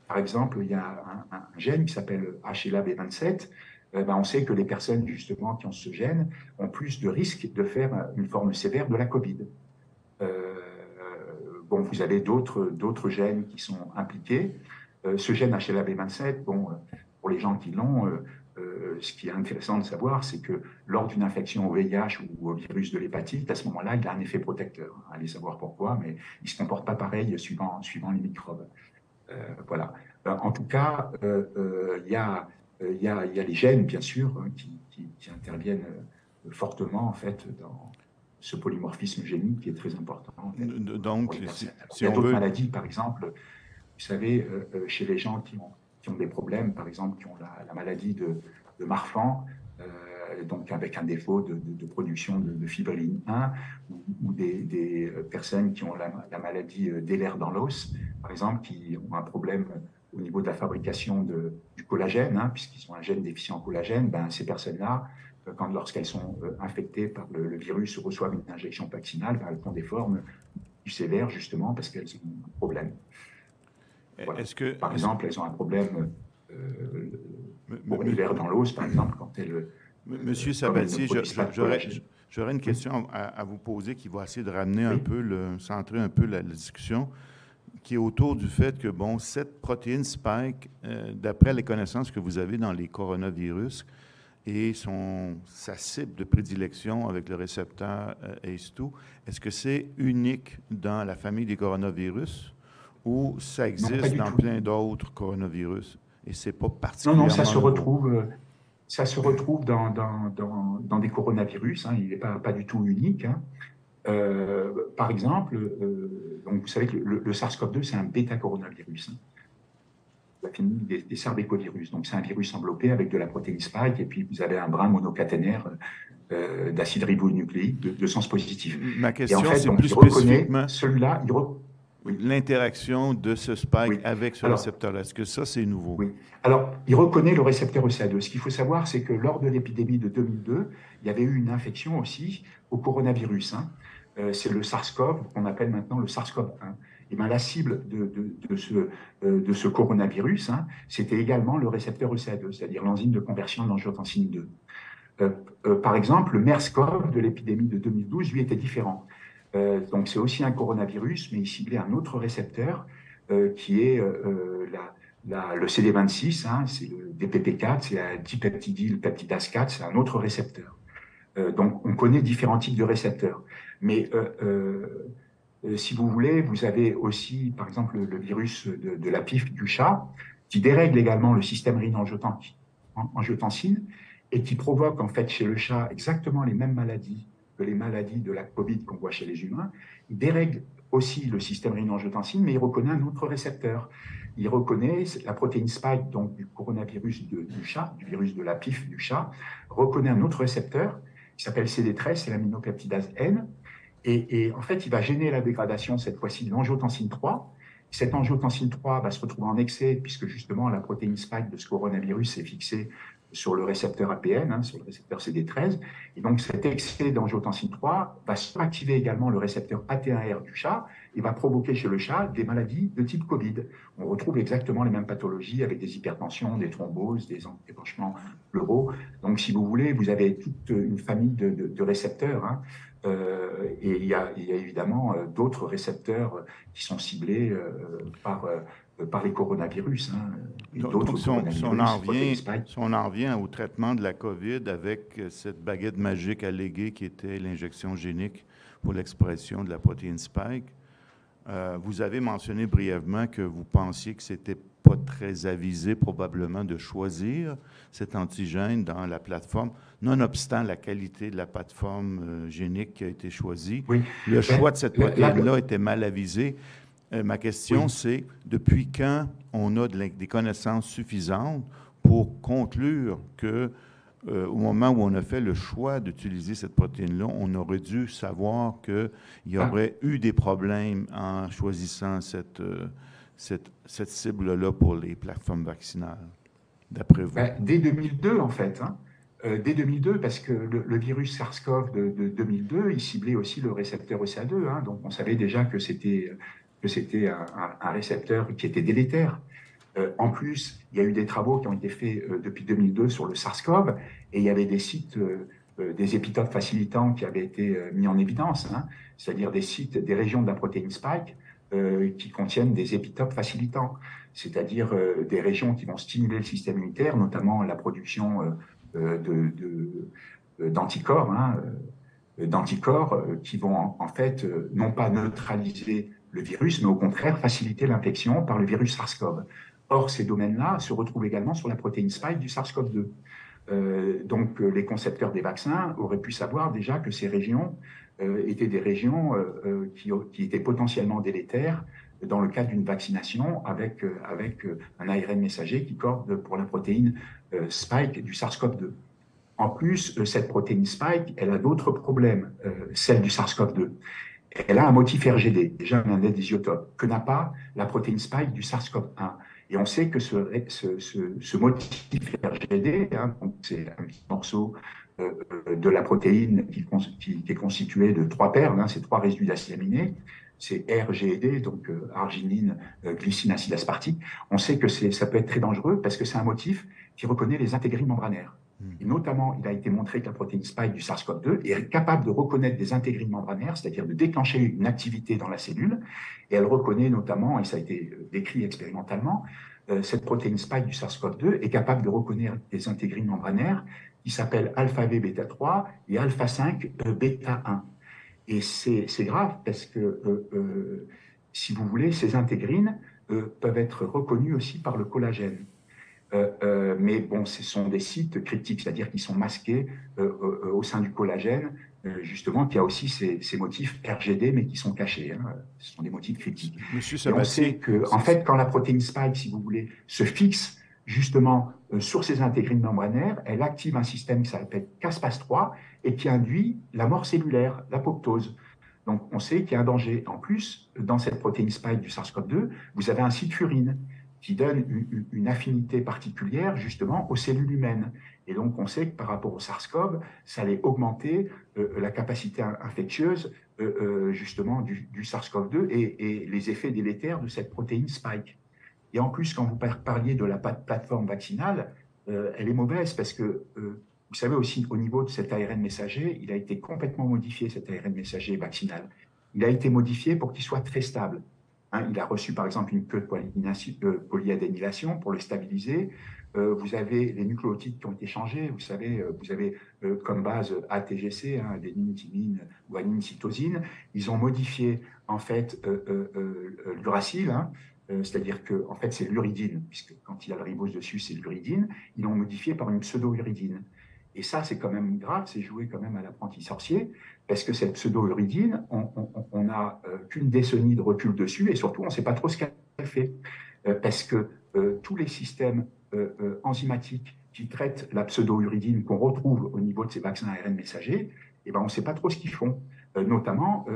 Par exemple, il y a un gène qui s'appelle HLA-B27. On sait que les personnes, justement, qui ont ce gène ont plus de risques de faire une forme sévère de la Covid. Vous avez d'autres gènes qui sont impliqués. Ce gène HLA-B27, pour les gens qui l'ont, ce qui est intéressant de savoir, c'est que lors d'une infection au VIH ou au virus de l'hépatite, à ce moment-là, il a un effet protecteur. Allez savoir pourquoi, mais il ne se comporte pas pareil suivant les microbes. Voilà. En tout cas, il y a les gènes, bien sûr, qui interviennent fortement, en fait, dans ce polymorphisme génique qui est très important. En fait, donc, il y a d'autres maladies, par exemple, vous savez, chez les gens qui ont des problèmes, par exemple, qui ont la maladie de Marfan, donc avec un défaut de production de fibrilline 1, ou des personnes qui ont la maladie d'Ehlers dans l'os, par exemple, qui ont un problème au niveau de la fabrication du collagène, hein, puisqu'ils ont un gène déficient en collagène, ces personnes-là, lorsqu'elles sont infectées par le virus ou reçoivent une injection vaccinale, elles font des formes plus sévères, justement, parce qu'elles ont un problème. Voilà. Par exemple, elles ont un problème pour l'hiver dans l'os, par exemple, quand elles... Monsieur Sabatier, j'aurais une question à vous poser qui va essayer de ramener un peu, centrer un peu la discussion, qui est autour du fait que, cette protéine spike, d'après les connaissances que vous avez dans les coronavirus, et sa cible de prédilection avec le récepteur ACE2, est-ce que c'est unique dans la famille des coronavirus ou ça existe dans plein d'autres coronavirus et c'est pas particulièrement... Non, ça se retrouve dans des coronavirus, hein, il n'est pas du tout unique. Hein. Par exemple, donc vous savez que le SARS-CoV-2, c'est un bêta-coronavirus. Hein. La famille des sarbecovirus. Donc, c'est un virus enveloppé avec de la protéine spike, et puis vous avez un brin monocaténaire d'acide ribonucléique de sens positif. Ma question, en fait, c'est plus spécifiquement celui-là, l'interaction de ce spike avec ce récepteur-là. Est-ce que ça, c'est nouveau? Oui. Alors, il reconnaît le récepteur ECA2. Ce qu'il faut savoir, c'est que lors de l'épidémie de 2002, il y avait eu une infection aussi au coronavirus. Hein. C'est le SARS-CoV, qu'on appelle maintenant le SARS-CoV-1. Et la cible de ce coronavirus, hein, c'était également le récepteur ECA2, c'est-à-dire l'enzyme de conversion de l'angiotensine 2. Par exemple, le MERS-CoV de l'épidémie de 2012, lui, était différent. Donc, c'est aussi un coronavirus, mais il ciblait un autre récepteur qui est le CD26, hein, c'est le DPP4, c'est la dipeptidylpeptidase 4, c'est un autre récepteur. Donc, on connaît différents types de récepteurs. Mais si vous voulez, vous avez aussi, par exemple, le virus de la pif du chat, qui dérègle également le système rénine-angiotensine et qui provoque, en fait, chez le chat exactement les mêmes maladies que les maladies de la Covid qu'on voit chez les humains. Il dérègle aussi le système rénine-angiotensine, mais il reconnaît un autre récepteur. Il reconnaît la protéine spike, donc du coronavirus du chat, du virus de la pif du chat, reconnaît un autre récepteur qui s'appelle CD13, c'est l'aminopeptidase N. Et en fait, il va gêner la dégradation, cette fois-ci, de l'angiotensine 3. Cette angiotensine 3 va se retrouver en excès, puisque justement, la protéine spike de ce coronavirus est fixée sur le récepteur APN, hein, sur le récepteur CD13. Et donc, cet excès d'angiotensine 3 va suractiver également le récepteur AT1R du chat et va provoquer chez le chat des maladies de type Covid. On retrouve exactement les mêmes pathologies avec des hypertensions, des thromboses, des épanchements pleuraux. Donc, si vous voulez, vous avez toute une famille de récepteurs, hein. Et il y a évidemment d'autres récepteurs qui sont ciblés par les coronavirus. Hein, et donc si on en revient au traitement de la COVID avec cette baguette magique alléguée qui était l'injection génique pour l'expression de la protéine spike, vous avez mentionné brièvement que vous pensiez que c'était pas très avisé probablement de choisir cet antigène dans la plateforme, nonobstant la qualité de la plateforme génique qui a été choisie. Oui. Le choix de cette protéine-là était mal avisé. Ma question, c'est depuis quand on a des connaissances suffisantes pour conclure que au moment où on a fait le choix d'utiliser cette protéine-là, on aurait dû savoir qu'il y aurait eu des problèmes en choisissant cette cible-là pour les plateformes vaccinales, d'après vous? Dès 2002, en fait. Hein. Dès 2002, parce que le virus SARS-CoV de 2002, il ciblait aussi le récepteur ECA2. Hein, donc, on savait déjà que c'était un récepteur qui était délétère. En plus, il y a eu des travaux qui ont été faits depuis 2002 sur le SARS-CoV, et il y avait des sites, des épitopes facilitants qui avaient été mis en évidence, hein, c'est-à-dire des sites, des régions de la protéine spike qui contiennent des épitopes facilitants, c'est-à-dire des régions qui vont stimuler le système immunitaire, notamment la production d'anticorps, hein, qui vont en fait non pas neutraliser le virus, mais au contraire faciliter l'infection par le virus SARS-CoV. Or, ces domaines-là se retrouvent également sur la protéine spike du SARS-CoV-2. Donc, les concepteurs des vaccins auraient pu savoir déjà que ces régions étaient des régions qui étaient potentiellement délétères dans le cadre d'une vaccination avec un ARN messager qui corde pour la protéine spike du SARS-CoV-2. En plus, cette protéine spike, elle a d'autres problèmes, celle du SARS-CoV-2. Elle a un motif RGD, déjà un index d'isotopes, que n'a pas la protéine spike du SARS-CoV-1. Et on sait que ce motif RGD, hein, c'est un petit morceau de la protéine qui est constitué de 3 paires, hein, c'est 3 résidus d'acides aminés, c'est R, G et D, donc arginine, glycine, acide aspartique. On sait que ça peut être très dangereux parce que c'est un motif qui reconnaît les intégrines membranaires. Et notamment, il a été montré que la protéine spike du SARS-CoV-2 est capable de reconnaître des intégrines membranaires, c'est-à-dire de déclencher une activité dans la cellule, et elle reconnaît notamment, et ça a été décrit expérimentalement, cette protéine spike du SARS-CoV-2 est capable de reconnaître des intégrines membranaires qui s'appellent alpha-V bêta-3 et alpha-5 bêta-1. Et c'est grave parce que, si vous voulez, ces intégrines peuvent être reconnues aussi par le collagène. Mais bon, ce sont des sites cryptiques, c'est-à-dire qu'ils sont masqués au sein du collagène, justement, qui a aussi ces motifs RGD, mais qui sont cachés. Hein. Ce sont des motifs cryptiques. Monsieur Et on sait que, en fait, quand la protéine spike, si vous voulez, se fixe justement sur ces intégrines membranaires, elle active un système qui s'appelle caspase-3 et qui induit la mort cellulaire, l'apoptose. Donc, on sait qu'il y a un danger. En plus, dans cette protéine spike du SARS-CoV-2, vous avez un site furine qui donne une affinité particulière justement aux cellules humaines. Et donc, on sait que par rapport au SARS-CoV, ça allait augmenter la capacité infectieuse justement du SARS-CoV-2 et les effets délétères de cette protéine spike. Et en plus, quand vous parliez de la plateforme vaccinale, elle est mauvaise parce que, vous savez aussi, au niveau de cet ARN messager, il a été complètement modifié, cet ARN messager vaccinal. il a été modifié pour qu'il soit très stable. Hein, il a reçu par exemple une queue de polyadénylation pour le stabiliser. Vous avez les nucléotides qui ont été changés. Vous savez, vous avez comme base ATGC, hein, adénine-thymine ou adenine-cytosine. Ils ont modifié en fait l'uracile, hein, c'est-à-dire que en fait c'est l'uridine, puisque quand il y a le ribose dessus, c'est l'uridine. Ils l'ont modifié par une pseudo-uridine. Et ça, c'est quand même grave, c'est jouer quand même à l'apprenti sorcier, parce que cette pseudo-uridine, on n'a qu'une décennie de recul dessus, et surtout, on ne sait pas trop ce qu'elle fait. Parce que tous les systèmes enzymatiques qui traitent la pseudo-uridine qu'on retrouve au niveau de ces vaccins ARN messagers, eh ben, on ne sait pas trop ce qu'ils font. Notamment,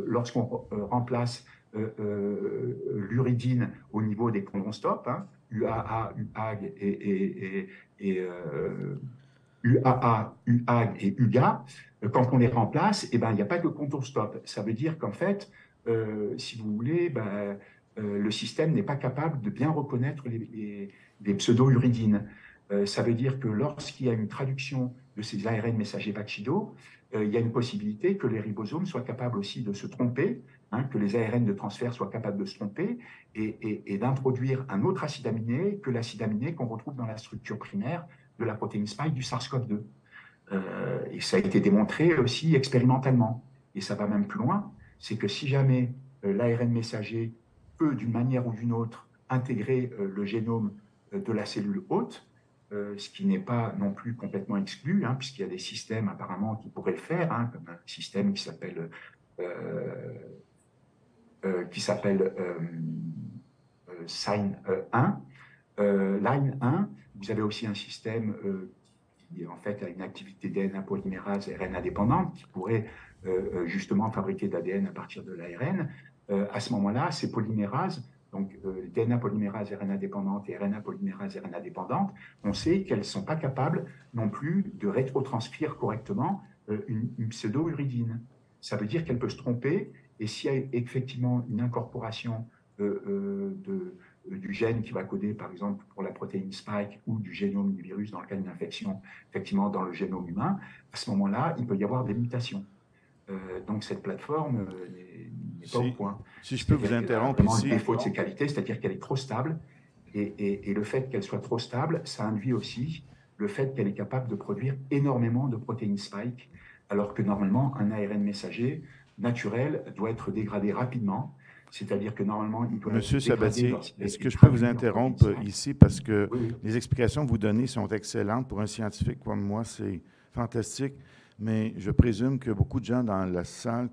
lorsqu'on remplace l'uridine au niveau des chondrostops, hein, UAA, UAG et UAA, UAG et UGA, quand on les remplace, eh ben, il n'y a pas de chondrostop. Ça veut dire qu'en fait, si vous voulez, ben, le système n'est pas capable de bien reconnaître les pseudo-uridines. Ça veut dire que lorsqu'il y a une traduction de ces ARN messagers vaccinaux, il y a une possibilité que les ribosomes soient capables aussi de se tromper, hein, que les ARN de transfert soient capables de se tromper et d'introduire un autre acide aminé que l'acide aminé qu'on retrouve dans la structure primaire de la protéine spike du SARS-CoV-2. Et ça a été démontré aussi expérimentalement. Et ça va même plus loin, c'est que si jamais l'ARN messager peut, d'une manière ou d'une autre, intégrer le génome de la cellule hôte, ce qui n'est pas non plus complètement exclu, hein, puisqu'il y a des systèmes apparemment qui pourraient le faire, hein, comme un système qui s'appelle SIGN1, Line 1. Vous avez aussi un système qui en fait a une activité DNA polymérase RNA dépendante qui pourrait justement fabriquer de l'ADN à partir de l'ARN. À ce moment-là, ces polymérases, donc DNA polymérase RNA dépendante et RNA polymérase RNA dépendante, on sait qu'elles ne sont pas capables non plus de rétrotranscrire correctement une pseudo-uridine. Ça veut dire qu'elle peut se tromper, et s'il y a effectivement une incorporation du gène qui va coder, par exemple, pour la protéine spike ou du génome du virus dans le cas d'une infection, effectivement, dans le génome humain, à ce moment-là, il peut y avoir des mutations. Donc, cette plateforme n'est pas au point. Si je peux vous interrompre ici. Le défaut de ses qualités, c'est-à-dire qu'elle est trop stable, et le fait qu'elle soit trop stable, ça induit aussi le fait qu'elle est capable de produire énormément de protéines spike, alors que normalement, un ARN messager naturel doit être dégradé rapidement. C'est-à-dire que normalement, il doit Monsieur être dégradé. Sabatier, est-ce que je peux vous interrompre ici parce que oui. Les explications que vous donnez sont excellentes. Pour un scientifique comme moi, c'est fantastique. Mais je présume que beaucoup de gens dans la salle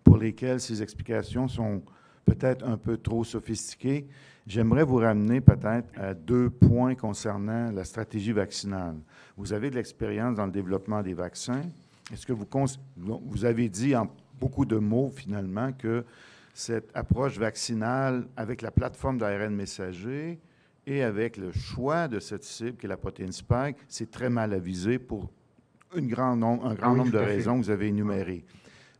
pour lesquels ces explications sont peut-être un peu trop sophistiquées. J'aimerais vous ramener peut-être à 2 points concernant la stratégie vaccinale. Vous avez de l'expérience dans le développement des vaccins. Est-ce que vous avez dit en beaucoup de mots finalement que cette approche vaccinale avec la plateforme d'ARN messager et avec le choix de cette cible qui est la protéine spike, c'est très mal avisé pour un grand nombre de raisons que vous avez énumérées.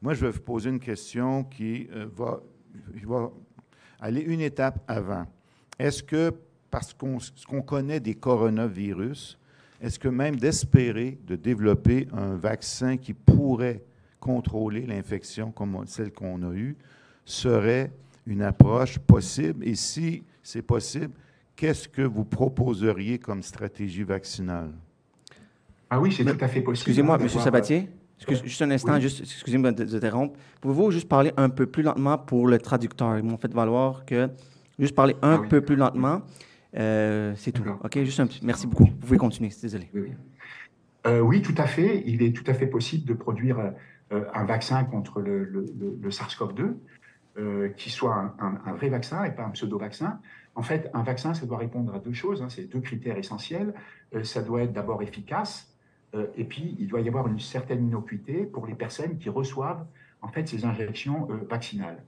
Moi, je vais vous poser une question qui va aller une étape avant. Est-ce que, parce qu'on connaît des coronavirus, est-ce que même d'espérer de développer un vaccin qui pourrait contrôler l'infection comme celle qu'on a eue serait une approche possible? Et si c'est possible, qu'est-ce que vous proposeriez comme stratégie vaccinale? Ah oui, c'est tout à fait possible. Excusez-moi, M. Sabatier. Juste un instant, oui. Excusez-moi de vous interrompre. Pouvez-vous juste parler un peu plus lentement pour le traducteur? Ils m'ont fait valoir que juste parler un peu plus lentement, c'est tout. OK, juste un petit... Merci beaucoup. Vous pouvez continuer, désolé. Oui. Oui, tout à fait. Il est tout à fait possible de produire un vaccin contre le SARS-CoV-2 qui soit un vrai vaccin et pas un pseudo-vaccin. En fait, un vaccin, ça doit répondre à 2 choses, hein, c'est 2 critères essentiels. Ça doit être d'abord efficace, et puis il doit y avoir une certaine innocuité pour les personnes qui reçoivent en fait ces injections vaccinales.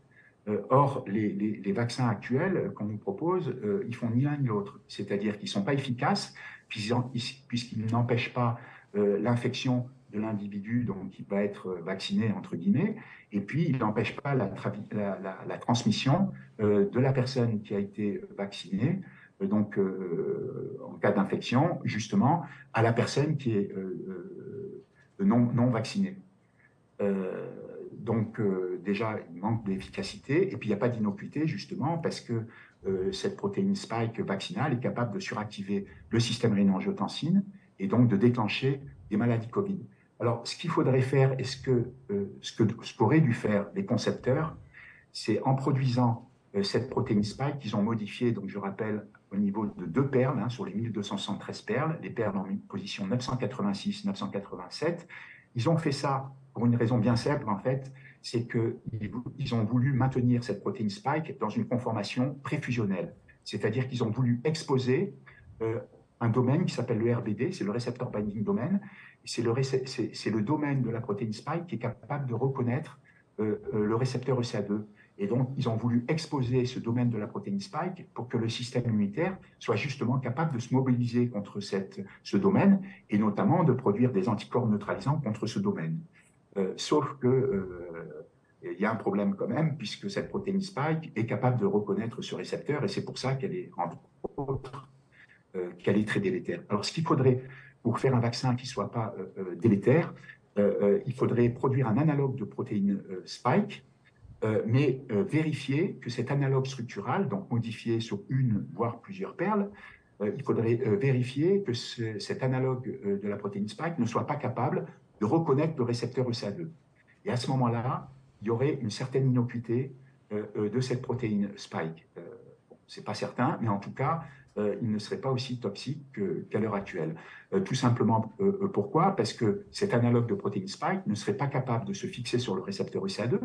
Or, les vaccins actuels qu'on nous propose, ils font ni l'un ni l'autre, c'est-à-dire qu'ils ne sont pas efficaces puisqu'ils n'empêchent pas l'infection de l'individu donc qui va être vacciné, entre guillemets, et puis il n'empêche pas la transmission de la personne qui a été vaccinée, donc en cas d'infection, justement, à la personne qui est non vaccinée. Donc, déjà, il manque d'efficacité, et puis il n'y a pas d'innocuité, justement, parce que cette protéine spike vaccinale est capable de suractiver le système rénin-angiotensine et donc de déclencher des maladies Covid. Alors, ce qu'il faudrait faire, et ce qu'auraient dû faire les concepteurs, c'est en produisant cette protéine spike qu'ils ont modifiée, donc je rappelle, au niveau de 2 perles, sur les 1273 perles, les perles en position 986, 987. Ils ont fait ça pour une raison bien simple, en fait, c'est qu'ils ont voulu maintenir cette protéine spike dans une conformation préfusionnelle. C'est-à-dire qu'ils ont voulu exposer un domaine qui s'appelle le RBD, c'est le Receptor Binding Domain. C'est le domaine de la protéine spike qui est capable de reconnaître le récepteur ECA2. Et donc, ils ont voulu exposer ce domaine de la protéine spike pour que le système immunitaire soit justement capable de se mobiliser contre ce domaine et notamment de produire des anticorps neutralisants contre ce domaine. Sauf qu'il y a un problème quand même, puisque cette protéine spike est capable de reconnaître ce récepteur et c'est pour ça qu'elle est, entre autres, qu'elle est très délétère. Alors, ce qu'il faudrait pour faire un vaccin qui ne soit pas délétère, il faudrait produire un analogue de protéine spike, mais vérifier que cet analogue structural, donc modifié sur une, voire plusieurs perles, il faudrait vérifier que cet analogue de la protéine spike ne soit pas capable de reconnaître le récepteur ECA2. Et à ce moment-là, il y aurait une certaine innocuité de cette protéine spike. Ce n'est pas certain, mais en tout cas, il ne serait pas aussi toxique qu'à l'heure actuelle. Tout simplement, pourquoi? Parce que cet analogue de protéine spike ne serait pas capable de se fixer sur le récepteur ECA2.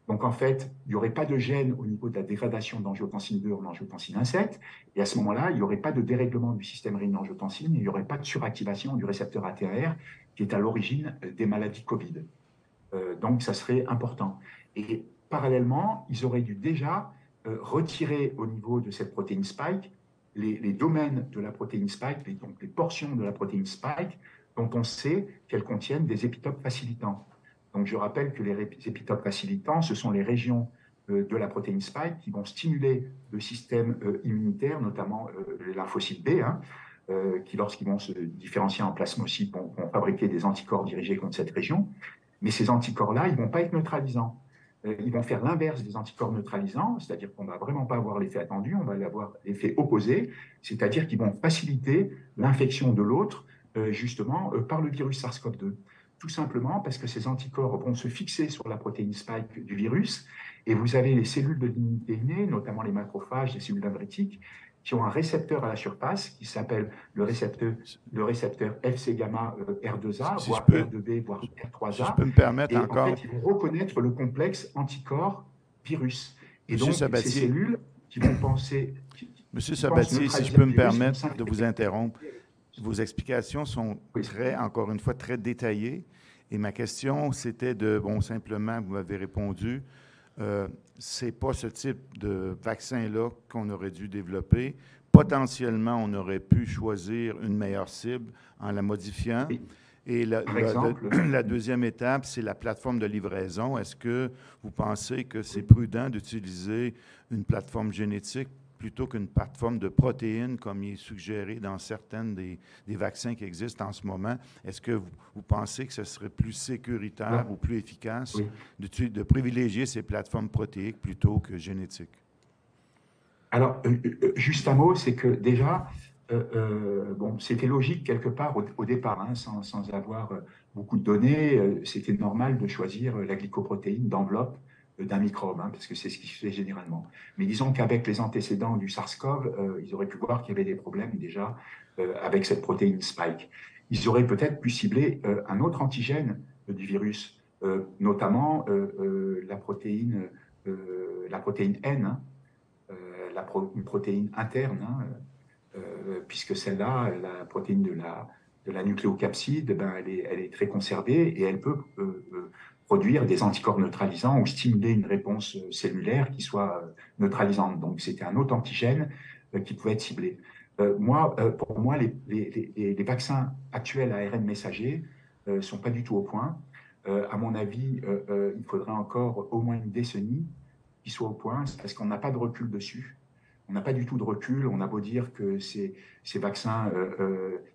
Donc, en fait, il n'y aurait pas de gêne au niveau de la dégradation d'angiotensine 2 en angiotensine 1,7. Et à ce moment-là, il n'y aurait pas de dérèglement du système rénin-angiotensine, il n'y aurait pas de suractivation du récepteur ATR qui est à l'origine des maladies Covid. Donc, ça serait important. Et parallèlement, ils auraient dû déjà retirer au niveau de cette protéine spike les domaines de la protéine spike, donc les portions de la protéine spike dont on sait qu'elles contiennent des épitopes facilitants. Donc, je rappelle que les épitopes facilitants, ce sont les régions de la protéine spike qui vont stimuler le système immunitaire, notamment les lymphocytes B, qui, lorsqu'ils vont se différencier en plasmocytes, vont fabriquer des anticorps dirigés contre cette région. Mais ces anticorps-là, ils ne vont pas être neutralisants. Ils vont faire l'inverse des anticorps neutralisants, c'est-à-dire qu'on ne va vraiment pas avoir l'effet attendu, on va avoir l'effet opposé, c'est-à-dire qu'ils vont faciliter l'infection de l'autre, justement, par le virus SARS-CoV-2. Tout simplement parce que ces anticorps vont se fixer sur la protéine spike du virus, et vous avez les cellules de l'immunité innée, notamment les macrophages, les cellules dendritiques, qui ont un récepteur à la surface qui s'appelle le récepteur FC gamma R2A, voire R2B, voire R3A. Si je peux me permettre encore. En fait, ils vont reconnaître le complexe anticorps-virus. Et Monsieur donc, Sabatier, ces cellules qui vont penser... Monsieur Sabatier, si je peux me permettre de vous interrompre, vos explications sont encore une fois, très détaillées. Et ma question, c'était simplement, vous m'avez répondu, c'est pas ce type de vaccin-là qu'on aurait dû développer. Potentiellement, on aurait pu choisir une meilleure cible en la modifiant. Oui. Et la deuxième étape, c'est la plateforme de livraison. Est-ce que vous pensez que c'est prudent d'utiliser une plateforme génétique plutôt qu'une plateforme de protéines, comme il est suggéré dans certaines des vaccins qui existent en ce moment? Est-ce que vous pensez que ce serait plus sécuritaire ou plus efficace de privilégier ces plateformes protéiques plutôt que génétiques? Alors, juste un mot, c'est que déjà, c'était logique quelque part au départ, sans avoir beaucoup de données, c'était normal de choisir la glycoprotéine d'enveloppe d'un microbe, parce que c'est ce qui se fait généralement. Mais disons qu'avec les antécédents du SARS-CoV, ils auraient pu voir qu'il y avait des problèmes déjà avec cette protéine spike. Ils auraient peut-être pu cibler un autre antigène du virus, notamment la protéine N, une protéine interne, puisque celle-là, la protéine de la nucléocapside, elle est très conservée et elle peut produire des anticorps neutralisants ou stimuler une réponse cellulaire qui soit neutralisante. Donc, c'était un autre antigène qui pouvait être ciblé. Pour moi, les vaccins actuels à ARN messager ne sont pas du tout au point. À mon avis, il faudrait encore au moins une décennie qu'ils soient au point, parce qu'on n'a pas de recul dessus. On n'a pas du tout de recul. On a beau dire que ces vaccins,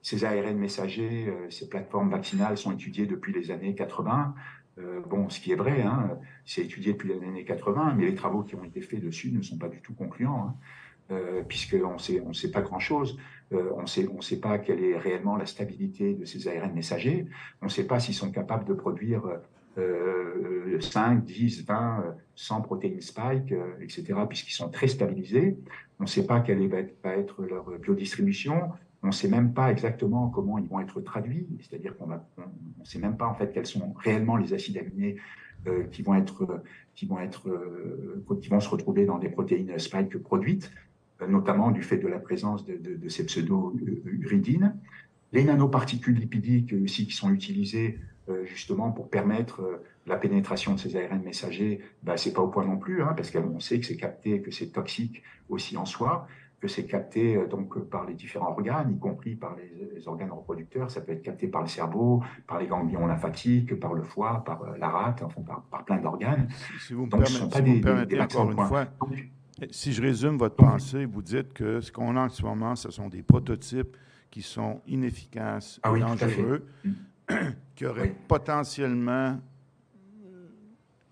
ces ARN messagers, ces plateformes vaccinales sont étudiées depuis les années 80. Bon, ce qui est vrai, hein, c'est étudié depuis les années 80, mais les travaux qui ont été faits dessus ne sont pas du tout concluants, hein, puisqu'on on sait pas grand-chose. On sait pas quelle est réellement la stabilité de ces ARN messagers. On ne sait pas s'ils sont capables de produire 5, 10, 20, 100 protéines spike, etc., puisqu'ils sont très stabilisés. On ne sait pas quelle va être leur biodistribution. On ne sait même pas exactement comment ils vont être traduits, c'est-à-dire qu'on ne sait même pas en fait quels sont réellement les acides aminés qui vont se retrouver dans des protéines spike produites, notamment du fait de la présence de ces pseudo-uridines. Les nanoparticules lipidiques aussi qui sont utilisées justement pour permettre la pénétration de ces ARN messagers, ben, c'est pas au point non plus, hein, parce qu'on sait que c'est capté, que c'est toxique aussi en soi, que c'est capté donc par les différents organes, y compris par les organes reproducteurs. Ça peut être capté par le cerveau, par les ganglions lymphatiques, par le foie, par la rate, enfin par plein d'organes. Si vous me Donc, ce ne sont pas des permettez vaccins encore au une point. fois, Donc, si je résume votre pensée, vous dites que ce qu'on a en ce moment, ce sont des prototypes qui sont inefficaces et oui, dangereux, qui auraient oui. potentiellement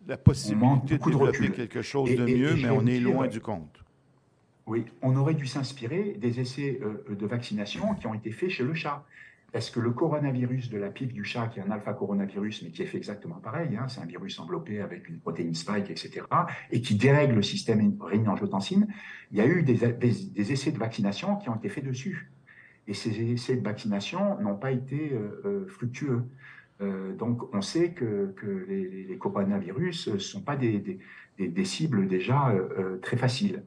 la On manque possibilité de beaucoup de développer recul. quelque chose de mieux, mais on est loin du compte. Oui, on aurait dû s'inspirer des essais de vaccination qui ont été faits chez le chat. Parce que le coronavirus de la pipe du chat, qui est un alpha-coronavirus, mais qui est fait exactement pareil, hein, c'est un virus enveloppé avec une protéine spike, etc., et qui dérègle le système rénine-angiotensine, il y a eu des essais de vaccination qui ont été faits dessus. Et ces essais de vaccination n'ont pas été fructueux. Donc, on sait que les coronavirus ne sont pas des cibles déjà très faciles.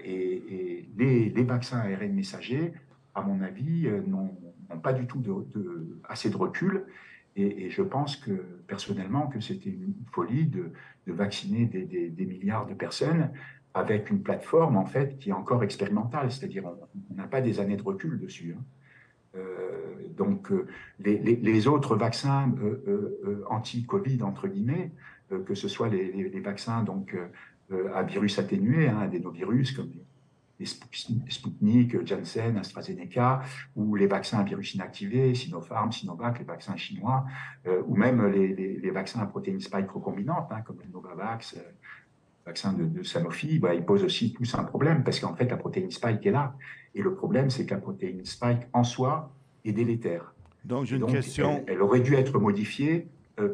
Et les vaccins ARN messagers, à mon avis, n'ont pas du tout assez de recul. Et je pense que, personnellement, que c'était une folie de vacciner des milliards de personnes avec une plateforme, en fait, qui est encore expérimentale. C'est-à-dire, on n'a pas des années de recul dessus, hein. Donc, les autres vaccins anti-Covid, entre guillemets, que ce soit les vaccins donc, à virus atténué, hein, adénovirus, comme les Sputnik, Janssen, AstraZeneca, ou les vaccins à virus inactivé, Sinopharm, Sinovac, les vaccins chinois, ou même les vaccins à protéines spike recombinantes, hein, comme le Novavax, vaccin de Sanofi, bah, ils posent aussi tous un problème, parce qu'en fait, la protéine spike est là. Et le problème, c'est que la protéine spike, en soi, est délétère. Donc, j'ai Et une donc, question. elle aurait dû être modifiée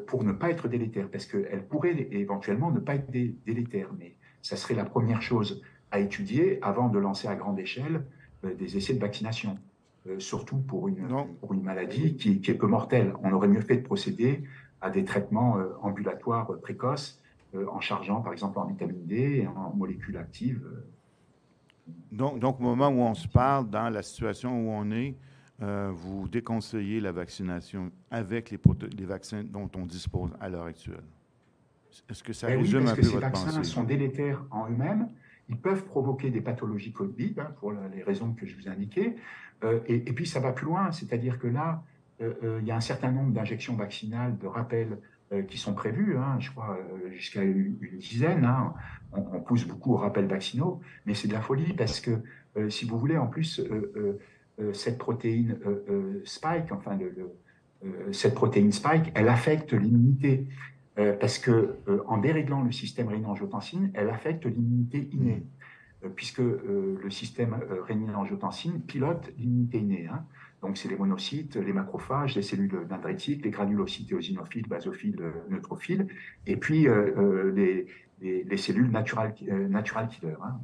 pour ne pas être délétère, parce qu'elle pourrait éventuellement ne pas être délétère, mais ça serait la première chose à étudier avant de lancer à grande échelle des essais de vaccination, surtout pour une maladie qui est peu mortelle. On aurait mieux fait de procéder à des traitements ambulatoires précoces, en chargeant par exemple en vitamine D et en molécules actives. Donc, au moment où on se parle, dans la situation où on est, vous déconseillez la vaccination avec les vaccins dont on dispose à l'heure actuelle. Est-ce que ça résume un peu votre pensée? Parce que ces vaccins sont délétères en eux-mêmes. Ils peuvent provoquer des pathologies Covid, hein, pour les raisons que je vous ai indiquées. Et puis, ça va plus loin. C'est-à-dire que là, il y a un certain nombre d'injections vaccinales, de rappels qui sont prévues, hein, je crois jusqu'à une dizaine. Hein. On pousse beaucoup aux rappels vaccinaux, mais c'est de la folie parce que, si vous voulez, en plus, cette protéine spike, enfin, cette protéine spike, elle affecte l'immunité. Parce que en déréglant le système rénine-angiotensine, elle affecte l'immunité innée, puisque le système rénine-angiotensine pilote l'immunité innée, hein. Donc, c'est les monocytes, les macrophages, les cellules dendritiques, les granulocytes éosinophiles, basophiles, neutrophiles, et puis les cellules natural killer, hein,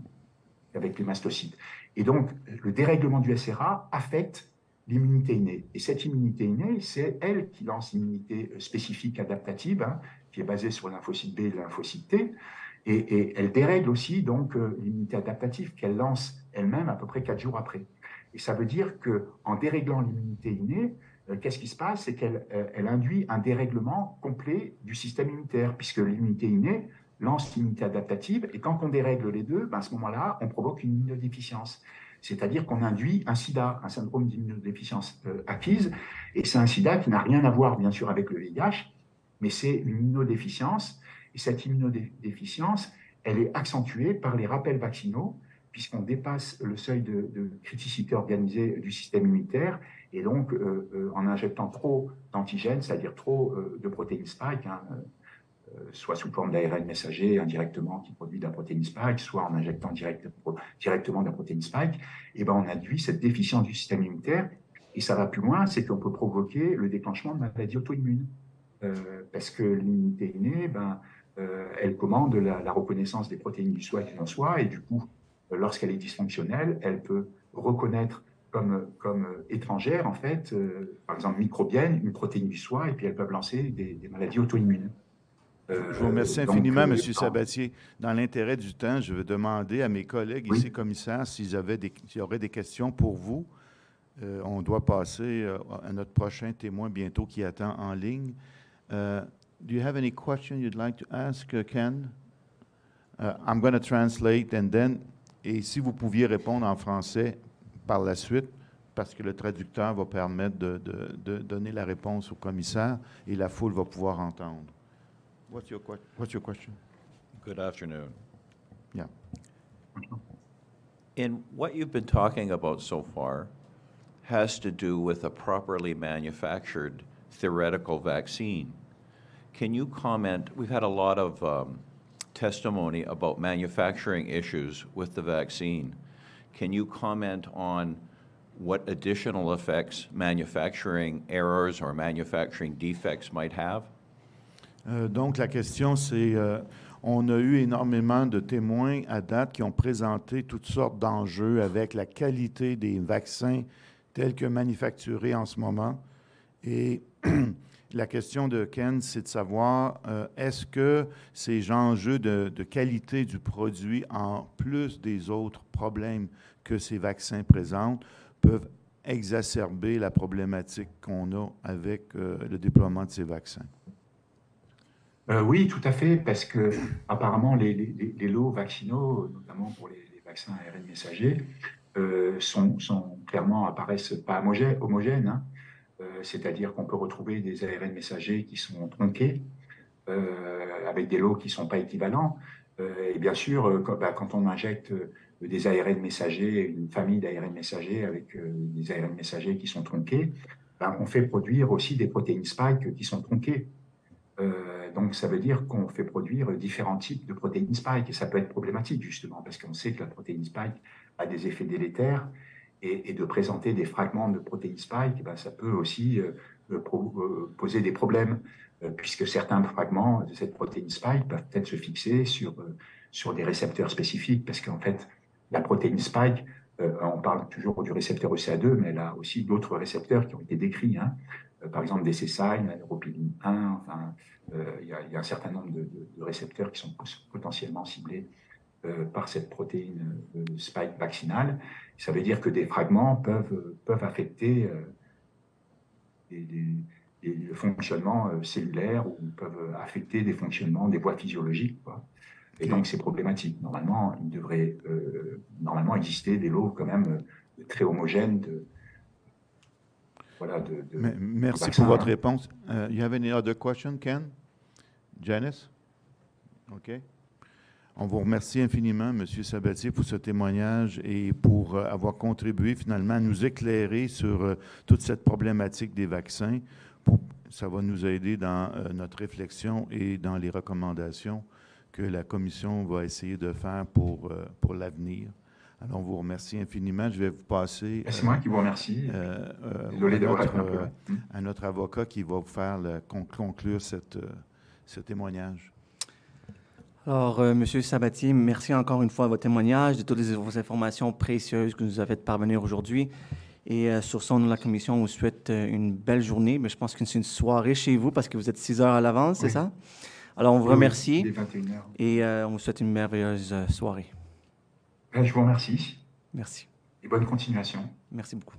avec les mastocytes. Et donc, le dérèglement du SRA affecte l'immunité innée. Et cette immunité innée, c'est elle qui lance l'immunité spécifique adaptative, hein, qui est basée sur le lymphocyte B et le lymphocyte T. Et elle dérègle aussi donc l'immunité adaptative qu'elle lance elle-même à peu près 4 jours après. Et ça veut dire qu'en déréglant l'immunité innée, qu'est-ce qui se passe? C'est qu'elle induit un dérèglement complet du système immunitaire, puisque l'immunité innée lance l'immunité adaptative, et quand on dérègle les deux, ben à ce moment-là, on provoque une immunodéficience. C'est-à-dire qu'on induit un SIDA, un syndrome d'immunodéficience acquise, et c'est un SIDA qui n'a rien à voir, bien sûr, avec le VIH, mais c'est une immunodéficience, et cette immunodéficience, elle est accentuée par les rappels vaccinaux, puisqu'on dépasse le seuil de criticité organisée du système immunitaire, et donc en injectant trop d'antigènes, c'est-à-dire trop de protéines spike, hein, soit sous forme d'ARN messager indirectement qui produit de la protéine spike, soit en injectant directement de la protéine spike, et ben on induit cette déficience du système immunitaire. Et ça va plus loin, c'est qu'on peut provoquer le déclenchement de maladies auto-immunes. Parce que l'immunité innée, elle commande la reconnaissance des protéines du soi et du non-soi, et du coup, lorsqu'elle est dysfonctionnelle, elle peut reconnaître comme étrangère, en fait, par exemple microbienne, une protéine du soi, et puis elles peuvent lancer des maladies auto-immunes. Je vous remercie infiniment, M. Sabatier. Dans l'intérêt du temps, je vais demander à mes collègues ici, commissaires, s'il y aurait des questions pour vous. On doit passer à notre prochain témoin bientôt qui attend en ligne. Do you have any question you'd like to ask, Ken? I'm going to translate and then, et si vous pouviez répondre en français par la suite, parce que le traducteur va permettre de donner la réponse au commissaire et la foule va pouvoir entendre. What's your question? Good afternoon. Yeah. In what you've been talking about so far has to do with a properly manufactured theoretical vaccine. Can you comment? We've had a lot of testimony about manufacturing issues with the vaccine. Can you comment on what additional effects manufacturing errors or manufacturing defects might have? Donc, la question, c'est, on a eu énormément de témoins à date qui ont présenté toutes sortes d'enjeux avec la qualité des vaccins tels que manufacturés en ce moment. Et la question de Ken, c'est de savoir, est-ce que ces enjeux de qualité du produit, en plus des autres problèmes que ces vaccins présentent, peuvent exacerber la problématique qu'on a avec le déploiement de ces vaccins? Oui, tout à fait, parce que apparemment les lots vaccinaux, notamment pour les vaccins ARN messagers, apparaissent pas homogènes, hein. C'est-à-dire qu'on peut retrouver des ARN messagers qui sont tronqués, avec des lots qui ne sont pas équivalents. Et bien sûr, quand on injecte des ARN messagers, une famille d'ARN messagers avec des ARN messagers qui sont tronqués, on fait produire aussi des protéines spike qui sont tronquées. Donc, ça veut dire qu'on fait produire différents types de protéines spike, et ça peut être problématique, justement, parce qu'on sait que la protéine spike a des effets délétères, et de présenter des fragments de protéines spike, ça peut aussi poser des problèmes, puisque certains fragments de cette protéine spike peuvent peut-être se fixer sur des récepteurs spécifiques, parce qu'en fait, la protéine spike, on parle toujours du récepteur ECA2, mais elle a aussi d'autres récepteurs qui ont été décrits, hein. Par exemple, des C-Sign, la neuropilin 1, enfin, il y a un certain nombre de récepteurs qui sont potentiellement ciblés par cette protéine spike vaccinale. Ça veut dire que des fragments peuvent affecter le fonctionnement cellulaire, ou peuvent affecter des fonctionnements des voies physiologiques, quoi. Et donc, c'est problématique. Normalement, il devrait exister des lots quand même très homogènes Merci pour votre réponse. You have any other question, Ken? Janice? OK. On vous remercie infiniment, M. Sabatier, pour ce témoignage et pour avoir contribué finalement à nous éclairer sur toute cette problématique des vaccins. Ça va nous aider dans notre réflexion et dans les recommandations que la Commission va essayer de faire pour l'avenir. Alors, on vous remercie infiniment. Je vais vous passer... C'est moi qui vous remercie. Désolé d'avoir été un peu là. À notre avocat qui va vous faire conclure ce témoignage. Alors, M. Sabatier, merci encore une fois de votre témoignage, de toutes les informations précieuses que vous nous avez fait parvenir aujourd'hui. Et sur ce, la Commission vous souhaite une belle journée, mais je pense que c'est une soirée chez vous parce que vous êtes 6 heures à l'avance, c'est ça? Alors, on vous remercie et on vous souhaite une merveilleuse soirée. Je vous remercie. Merci. Et bonne continuation. Merci beaucoup.